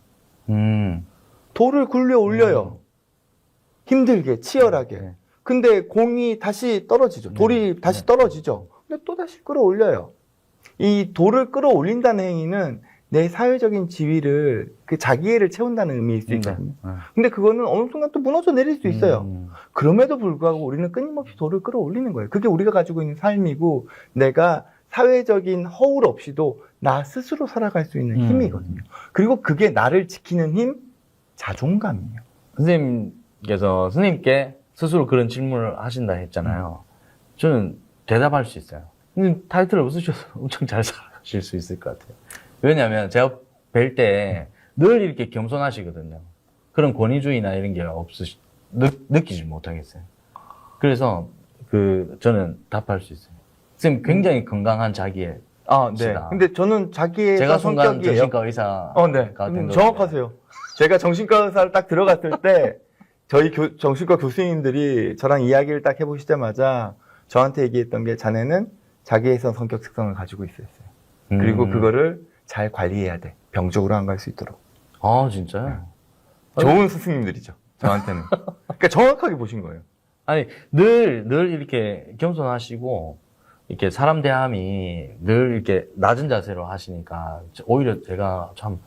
돌을 굴려 올려요. 힘들게, 치열하게. 근데 공이 다시 떨어지죠. 돌이 다시 떨어지죠. 근데 또 다시 끌어올려요. 이 돌을 끌어올린다는 행위는 내 사회적인 지위를, 그 자기애를 채운다는 의미일 수 있거든요. 근데 그거는 어느 순간 또 무너져 내릴 수 있어요. 그럼에도 불구하고 우리는 끊임없이 돌을 끌어올리는 거예요. 그게 우리가 가지고 있는 삶이고, 내가 사회적인 허울 없이도 나 스스로 살아갈 수 있는 힘이거든요. 그리고 그게 나를 지키는 힘, 자존감이에요. 선생님께서 선생님께 스스로 그런 질문을 하신다 했잖아요. 저는 대답할 수 있어요. 근데 타이틀을 없으셔서 엄청 잘 살아가실 수 있을 것 같아요. 왜냐하면 제가 뵐 때 늘 이렇게 겸손하시거든요. 그런 권위주의나 이런 게 느끼지 못하겠어요. 그래서 저는 답할 수 있어요. 선생님 굉장히 건강한 자기의 네. 시다. 근데 저는 자기의 제가 순간 성격이에요. 정신과 의사가 네. 된 거예요. 정확하세요. 제가 정신과 의사를 딱 들어갔을 때 저희 정신과 교수님들이 저랑 이야기를 딱 해보시자마자 저한테 얘기했던 게 자네는 자기애성 성격 특성을 가지고 있었어요. 그리고 그거를 잘 관리해야 돼. 병적으로 안 갈 수 있도록. 아, 진짜요? 좋은 스승님들이죠. 저한테는. 그러니까 정확하게 보신 거예요. 아니, 늘 이렇게 겸손하시고, 이렇게 사람 대함이 늘 이렇게 낮은 자세로 하시니까, 오히려 제가 참,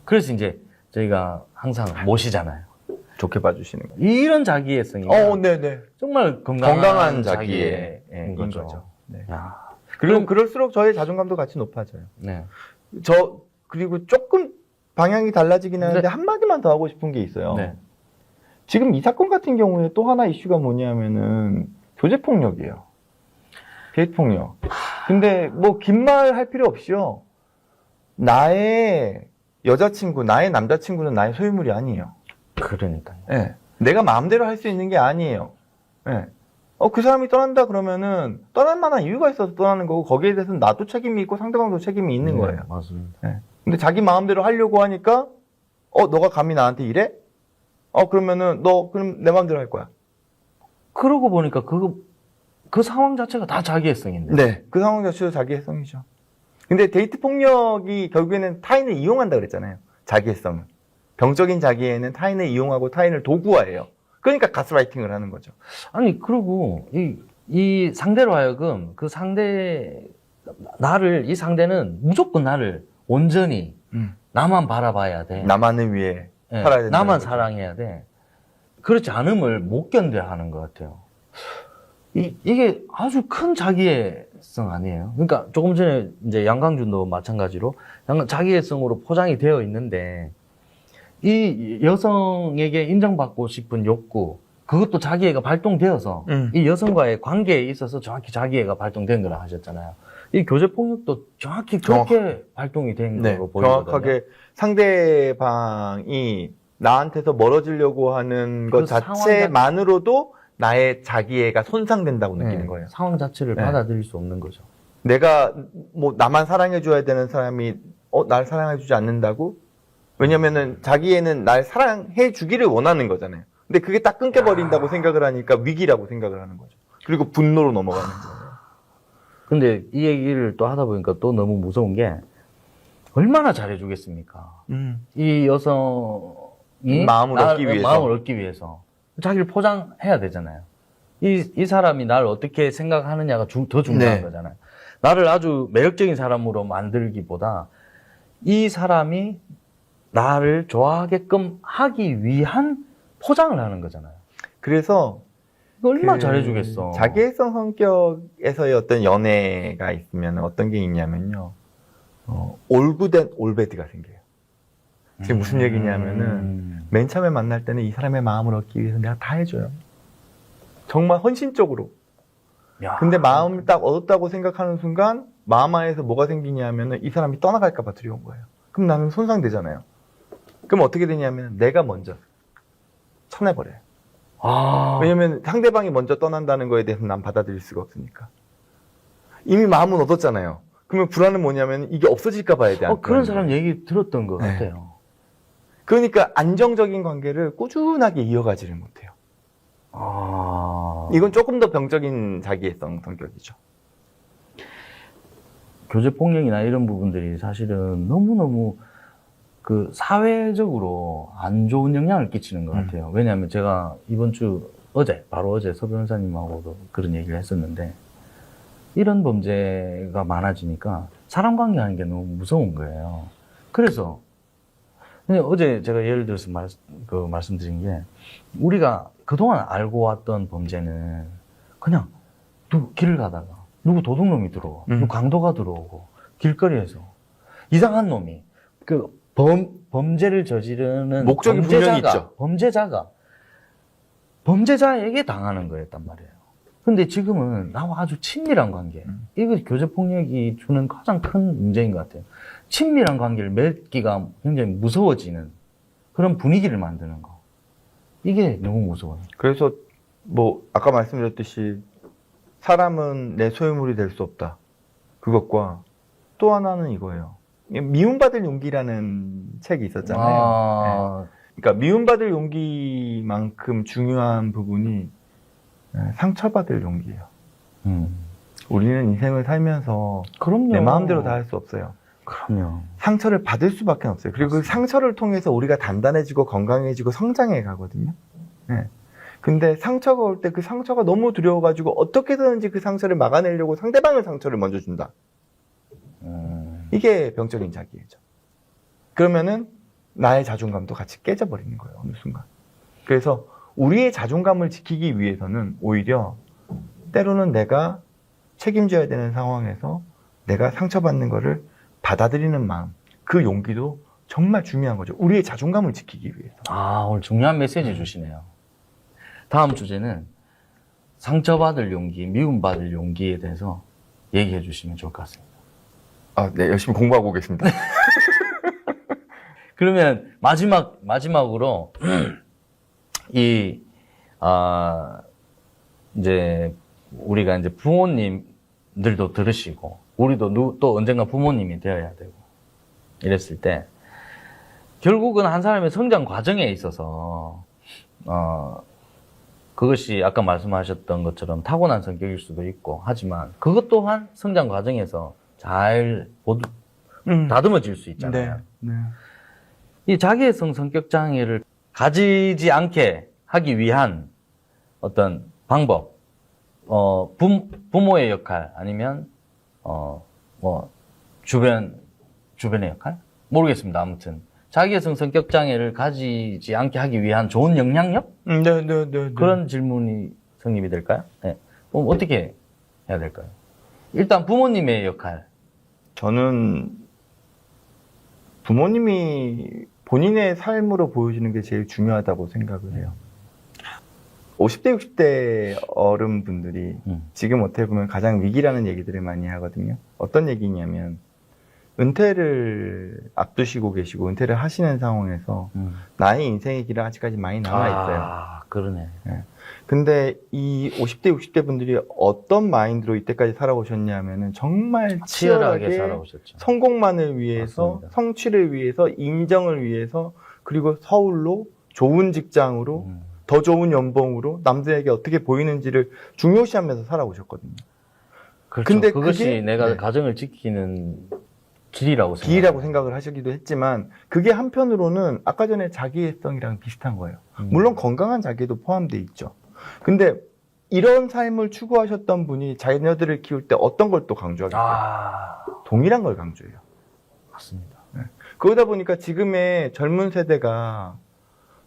그래서 이제 저희가 항상 모시잖아요. 좋게 봐주시는 거예요. 이런 자기애성이. 네네. 정말 건강한 자기애인 자기애인 거죠. 거죠. 네. 야, 그리고 그럴수록 저의 자존감도 같이 높아져요. 네. 그리고 조금 방향이 달라지긴 하는데 네. 한마디만 더 하고 싶은 게 있어요. 네. 지금 이 사건 같은 경우에 또 하나 이슈가 뭐냐면은 교제폭력이에요. 데이트폭력. 근데 뭐 긴 말 할 필요 없이요. 나의 여자친구, 나의 남자친구는 나의 소유물이 아니에요. 그러니까요. 예. 내가 마음대로 할 수 있는 게 아니에요. 예. 그 사람이 떠난다 그러면은 떠날 만한 이유가 있어서 떠나는 거고 거기에 대해서는 나도 책임이 있고 상대방도 책임이 있는 네, 거예요. 맞습니다. 예. 근데 자기 마음대로 하려고 하니까 너가 감히 나한테 이래? 그러면은 너 그럼 내 마음대로 할 거야. 그러고 보니까 그 상황 자체가 다 자기애성인데. 네. 그 상황 자체도 자기애성이죠. 근데 데이트 폭력이 결국에는 타인을 이용한다 그랬잖아요. 자기애성은. 병적인 자기애는 타인을 이용하고 타인을 도구화해요. 그러니까 가스라이팅을 하는 거죠. 아니, 그리고 이 상대로 하여금 이 상대는 무조건 나를 온전히 나만 바라봐야 돼. 나만을 위해 예, 살아야 된다. 나만 사랑해야 돼. 그렇지 않음을 못 견뎌 하는 것 같아요. 이게 아주 큰 자기애성 아니에요? 그러니까 조금 전에 이제 양강준도 마찬가지로 자기애성으로 포장이 되어 있는데 이 여성에게 인정받고 싶은 욕구, 그것도 자기애가 발동되어서 이 여성과의 관계에 있어서 정확히 자기애가 발동된 거라 하셨잖아요. 이 교제폭력도 정확히 그렇게 발동이 된 거로 보이거든요. 정확하게 상대방이 나한테서 멀어지려고 하는 것 그 자체만으로도 나의 자기애가 손상된다고 느끼는 네, 거예요. 상황 자체를 네. 받아들일 수 없는 거죠. 내가 뭐 나만 사랑해줘야 되는 사람이 날 사랑해주지 않는다고? 왜냐면은 자기애는 날 사랑해주기를 원하는 거잖아요. 근데 그게 딱 끊겨버린다고 생각을 하니까 위기라고 생각을 하는 거죠. 그리고 분노로 넘어가는 거예요. 근데 이 얘기를 또 하다 보니까 또 너무 무서운 게 얼마나 잘해주겠습니까? 이 여성이 마음을 얻기 위해서 자기를 포장해야 되잖아요. 이 사람이 나를 어떻게 생각하느냐가 더 중요한 네. 거잖아요. 나를 아주 매력적인 사람으로 만들기보다 이 사람이 나를 좋아하게끔 하기 위한 포장을 하는 거잖아요. 그래서 이거 얼마나 잘해주겠어. 자기애성 성격에서의 어떤 연애가 있으면 어떤 게 있냐면요. 올굿앤 올배드가 생겨요. 지금 무슨 얘기냐면은 맨 처음에 만날 때는 이 사람의 마음을 얻기 위해서 내가 다 해줘요. 정말 헌신적으로. 야. 근데 마음을 딱 얻었다고 생각하는 순간 마음 안에서 뭐가 생기냐면은 이 사람이 떠나갈까 봐 두려운 거예요. 그럼 나는 손상되잖아요. 그럼 어떻게 되냐면 내가 먼저 쳐내버려요. 왜냐면 상대방이 먼저 떠난다는 거에 대해서 난 받아들일 수가 없으니까. 이미 마음은 얻었잖아요. 그러면 불안은 뭐냐면 이게 없어질까 봐야 돼. 그런 사람 얘기 들었던 것 네. 같아요. 그러니까 안정적인 관계를 꾸준하게 이어가지를 못해요. 이건 조금 더 병적인 자기애성 성격이죠. 교제폭력이나 이런 부분들이 사실은 너무너무 사회적으로 안 좋은 영향을 끼치는 것 같아요. 왜냐하면 제가 이번 주 바로 어제 서 변호사님하고도 그런 얘기를 했었는데, 이런 범죄가 많아지니까 사람 관계하는 게 너무 무서운 거예요. 그래서 근데 어제 제가 예를 들어서 말씀드린 게, 우리가 그동안 알고 왔던 범죄는 그냥 길을 가다가 누구 도둑놈이 들어와, 누구 강도가 들어오고, 길거리에서 이상한 놈이 범죄를 저지르는 목적이 분명히 있죠. 범죄자가 범죄자에게 당하는 거였단 말이에요. 근데 지금은 나와 아주 친밀한 관계. 이거 교제폭력이 주는 가장 큰 문제인 것 같아요. 친밀한 관계를 맺기가 굉장히 무서워지는 그런 분위기를 만드는 거. 이게 너무 무서워요. 그래서 뭐 아까 말씀드렸듯이 사람은 내 소유물이 될 수 없다. 그것과 또 하나는 이거예요. 미움받을 용기라는 책이 있었잖아요. 네. 그러니까 미움받을 용기만큼 중요한 부분이 상처받을 용기예요. 우리는 인생을 살면서 그럼요. 내 마음대로 다 할 수 없어요. 그럼요. 상처를 받을 수밖에 없어요. 그리고 그 상처를 통해서 우리가 단단해지고 건강해지고 성장해 가거든요. 네. 근데 상처가 올 때 그 상처가 너무 두려워가지고 어떻게든지 그 상처를 막아내려고 상대방의 상처를 먼저 준다. 이게 병적인 자기애죠. 그러면은 나의 자존감도 같이 깨져버리는 거예요. 어느 순간. 그래서 우리의 자존감을 지키기 위해서는 오히려 때로는 내가 책임져야 되는 상황에서 내가 상처받는 거를 받아들이는 마음, 그 용기도 정말 중요한 거죠. 우리의 자존감을 지키기 위해서. 아, 오늘 중요한 메시지 주시네요. 다음 주제는 상처받을 용기, 미움받을 용기에 대해서 얘기해 주시면 좋을 것 같습니다. 아, 네, 열심히 공부하고 오겠습니다. 그러면 마지막으로 이제 우리가 이제 부모님들도 들으시고 우리도 또 언젠가 부모님이 되어야 되고 이랬을 때 결국은 한 사람의 성장 과정에 있어서 그것이 아까 말씀하셨던 것처럼 타고난 성격일 수도 있고 하지만 그것 또한 성장 과정에서 잘 다듬어질 수 있잖아요. 네. 이 자기애성 성격 장애를 가지지 않게 하기 위한 어떤 방법, 부모의 역할 아니면 주변의 역할 모르겠습니다. 아무튼 자기애성 성격 장애를 가지지 않게 하기 위한 좋은 영향력? 네. 그런 질문이 성립이 될까요? 네. 그럼 어떻게 해야 될까요? 일단 부모님의 역할. 저는 부모님이 본인의 삶으로 보여주는 게 제일 중요하다고 생각을 해요. 50대, 60대 어른분들이 지금 어떻게 보면 가장 위기라는 얘기들을 많이 하거든요. 어떤 얘기냐면 은퇴를 앞두시고 계시고 은퇴를 하시는 상황에서 나의 인생의 길은 아직까지 많이 남아있어요. 아, 그러네. 네. 근데 이 50대, 60대 분들이 어떤 마인드로 이때까지 살아오셨냐면은 정말 치열하게 치열하게 살아오셨죠. 성공만을 위해서, 맞습니다. 성취를 위해서, 인정을 위해서, 그리고 서울로 좋은 직장으로, 더 좋은 연봉으로 남들에게 어떻게 보이는지를 중요시하면서 살아오셨거든요. 그렇죠. 근데 그것이 그게- 내가 네. 가정을 지키는 길이라고 길이라고 생각을 하시기도 했지만 그게 한편으로는 아까 전에 자기애성이랑 비슷한 거예요. 물론 건강한 자기애도 포함되어 있죠. 근데 이런 삶을 추구하셨던 분이 자녀들을 키울 때 어떤 걸 또 강조하겠어요? 동일한 걸 강조해요. 맞습니다. 그러다 보니까 지금의 젊은 세대가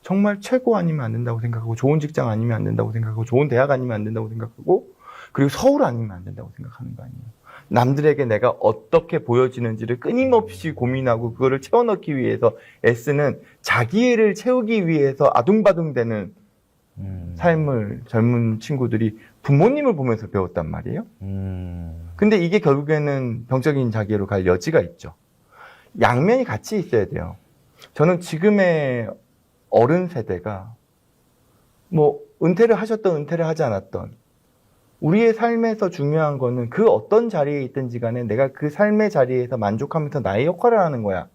정말 최고 아니면 안 된다고 생각하고 좋은 직장 아니면 안 된다고 생각하고 좋은 대학 아니면 안 된다고 생각하고 그리고 서울 아니면 안 된다고 생각하는 거 아니에요. 남들에게 내가 어떻게 보여지는지를 끊임없이 고민하고 그거를 채워넣기 위해서 애쓰는 자기애를 채우기 위해서 아둥바둥대는 삶을 젊은 친구들이 부모님을 보면서 배웠단 말이에요. 근데 이게 결국에는 병적인 자기애로 갈 여지가 있죠. 양면이 같이 있어야 돼요. 저는 지금의 어른 세대가 뭐 은퇴를 하셨던 은퇴를 하지 않았던 우리의 삶에서 중요한 거는 그 어떤 자리에 있든지 간에 내가 그 삶의 자리에서 만족하면서 나의 역할을 하는 거야.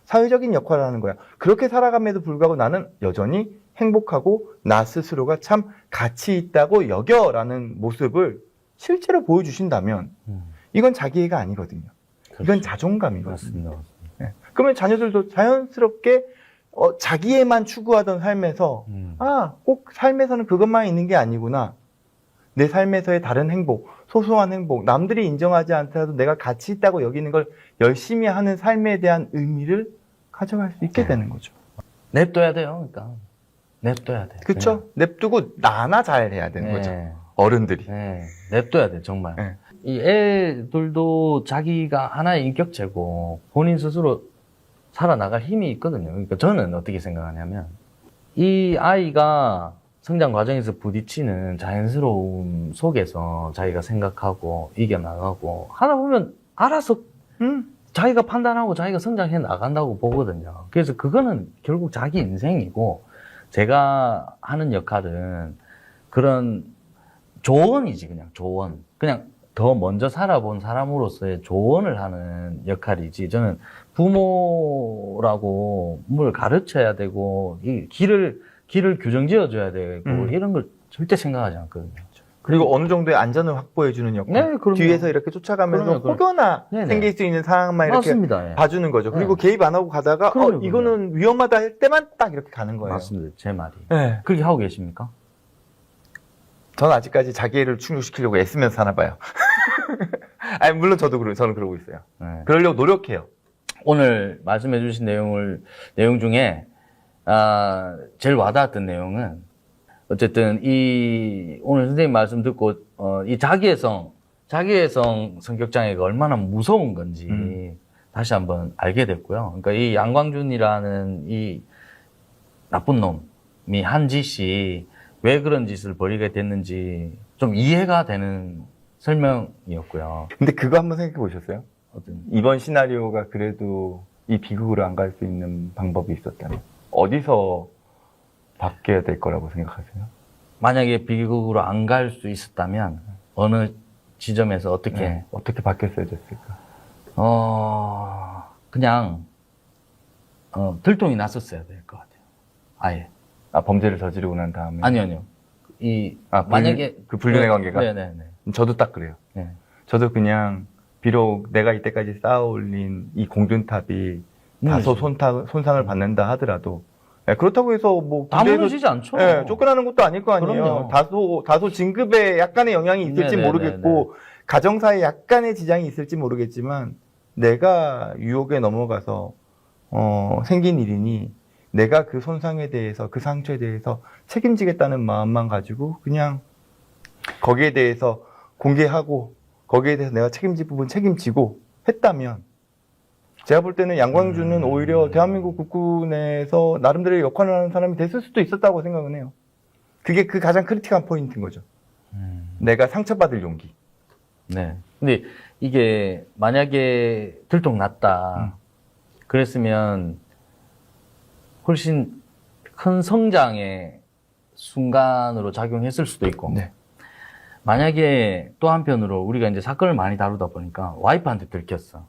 사회적인 역할을 하는 거야. 그렇게 살아감에도 불구하고 나는 여전히 행복하고 나 스스로가 참 가치 있다고 여겨라는 모습을 실제로 보여주신다면 이건 자기애가 아니거든요. 이건 그렇죠. 자존감이거든요. 맞습니다. 네. 그러면 자녀들도 자연스럽게 자기애만 추구하던 삶에서 꼭 삶에서는 그것만 있는 게 아니구나. 내 삶에서의 다른 행복, 소소한 행복, 남들이 인정하지 않더라도 내가 가치 있다고 여기는 걸 열심히 하는 삶에 대한 의미를 가져갈 수 있게 되는 거죠. 냅둬야 돼요. 그러니까 냅둬야 돼. 그렇죠? 냅두고 나나 잘 해야 되는 거죠. 어른들이. 네. 냅둬야 돼 정말. 네. 이 애들도 자기가 하나의 인격체고 본인 스스로 살아나갈 힘이 있거든요. 그러니까 저는 어떻게 생각하냐면 이 아이가 성장 과정에서 부딪히는 자연스러움 속에서 자기가 생각하고 이겨나가고 하다 보면 알아서 자기가 판단하고 자기가 성장해 나간다고 보거든요. 그래서 그거는 결국 자기 인생이고 제가 하는 역할은 그런 조언이지, 그냥 조언. 그냥 더 먼저 살아본 사람으로서의 조언을 하는 역할이지. 저는 부모라고 뭘 가르쳐야 되고, 이 길을 규정 지어줘야 되고, 이런 걸 절대 생각하지 않거든요. 그리고 어느 정도의 안전을 확보해주는 역할. 네, 그럼요. 뒤에서 이렇게 쫓아가면서 그럼요. 혹여나 네네. 생길 수 있는 상황만 이렇게 맞습니다. 예. 봐주는 거죠. 그리고 네. 개입 안 하고 가다가 그럼요, 이거는 위험하다 할 때만 딱 이렇게 가는 거예요. 맞습니다. 제 말이. 네. 그렇게 하고 계십니까? 전 아직까지 자기애를 충족시키려고 애쓰면서 사나 봐요. 아니, 물론 저는 그러고 있어요. 네. 그러려고 노력해요. 오늘 말씀해 주신 내용 중에, 제일 와닿았던 내용은, 어쨌든, 오늘 선생님 말씀 듣고, 이 자기애성 성격장애가 얼마나 무서운 건지 다시 한번 알게 됐고요. 그러니까 이 양광준이라는 이 나쁜 놈이 한 짓이 왜 그런 짓을 벌이게 됐는지 좀 이해가 되는 설명이었고요. 근데 그거 한번 생각해 보셨어요? 어떤, 이번 시나리오가 그래도 이 비극으로 안 갈 수 있는 방법이 있었다면 어디서 바뀌어야 될 거라고 생각하세요? 만약에 비극으로 안 갈 수 있었다면 어느 지점에서 어떻게 어떻게 바뀌었어야 됐을까? 그냥 들통이 났었어야 될 것 같아요. 아예. 범죄를 저지르고 난 다음에 아니요. 만약에 그 불륜의 관계가 네네네. 저도 딱 그래요. 네. 저도 그냥 비록 내가 이때까지 쌓아올린 이 공든탑이 다소 손상을 받는다 하더라도 그렇다고 해서 뭐 다 군대에서 무너지지 않죠. 쫓겨나는 것도 아닐 거 아니에요. 그럼요. 다소 진급에 약간의 영향이 있을지 네네네네. 모르겠고 가정사에 약간의 지장이 있을지 모르겠지만 내가 유혹에 넘어가서 생긴 일이니 내가 그 손상에 대해서 그 상처에 대해서 책임지겠다는 마음만 가지고 그냥 거기에 대해서 공개하고 거기에 대해서 내가 책임질 부분 책임지고 했다면 제가 볼 때는 양광준은 오히려 대한민국 국군에서 나름대로 역할을 하는 사람이 됐을 수도 있었다고 생각은 해요. 그게 그 가장 크리티컬한 포인트인 거죠. 내가 상처받을 용기. 네. 근데 이게 만약에 들통났다. 그랬으면 훨씬 큰 성장의 순간으로 작용했을 수도 있고. 네. 만약에 또 한편으로 우리가 이제 사건을 많이 다루다 보니까 와이프한테 들켰어.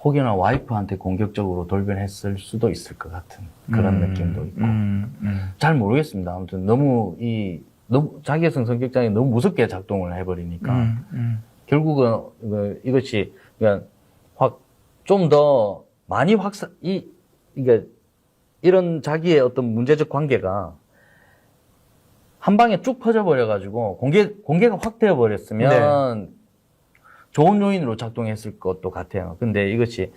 혹여나 와이프한테 공격적으로 돌변했을 수도 있을 것 같은 그런 느낌도 있고. 잘 모르겠습니다. 아무튼 너무 자기애성 성격장애 너무 무섭게 작동을 해버리니까. 결국은 이것이 그러니까 좀 더 많이 그러니까 이런 자기의 어떤 문제적 관계가 한 방에 쭉 퍼져버려가지고 공개가 확 되어버렸으면 좋은 요인으로 작동했을 것도 같아요. 근데 이것이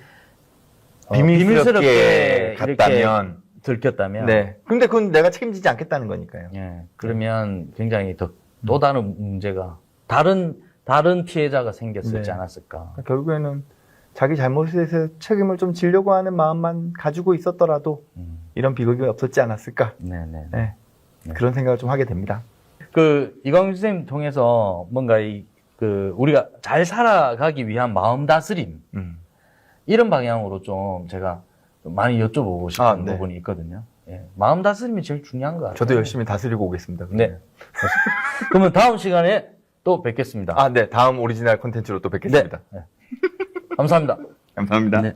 비밀스럽게 갔다면 들켰다면, 네. 근데 그건 내가 책임지지 않겠다는 거니까요. 예, 그러면 굉장히 또 다른 문제가 다른 피해자가 생겼을지 않았을까. 결국에는 자기 잘못에 대해서 책임을 좀 지려고 하는 마음만 가지고 있었더라도 이런 비극이 없었지 않았을까. 네네. 네. 그런 생각을 좀 하게 됩니다. 이광준 선생님 통해서 뭔가 우리가 잘 살아가기 위한 마음 다스림, 이런 방향으로 좀 제가 많이 여쭤보고 싶은 부분이 있거든요. 예, 마음 다스림이 제일 중요한 것 같아요. 저도 열심히 다스리고 오겠습니다. 네. 그러면 다음 시간에 또 뵙겠습니다. 네. 다음 오리지널 콘텐츠로 또 뵙겠습니다. 네. 감사합니다. 감사합니다. 네.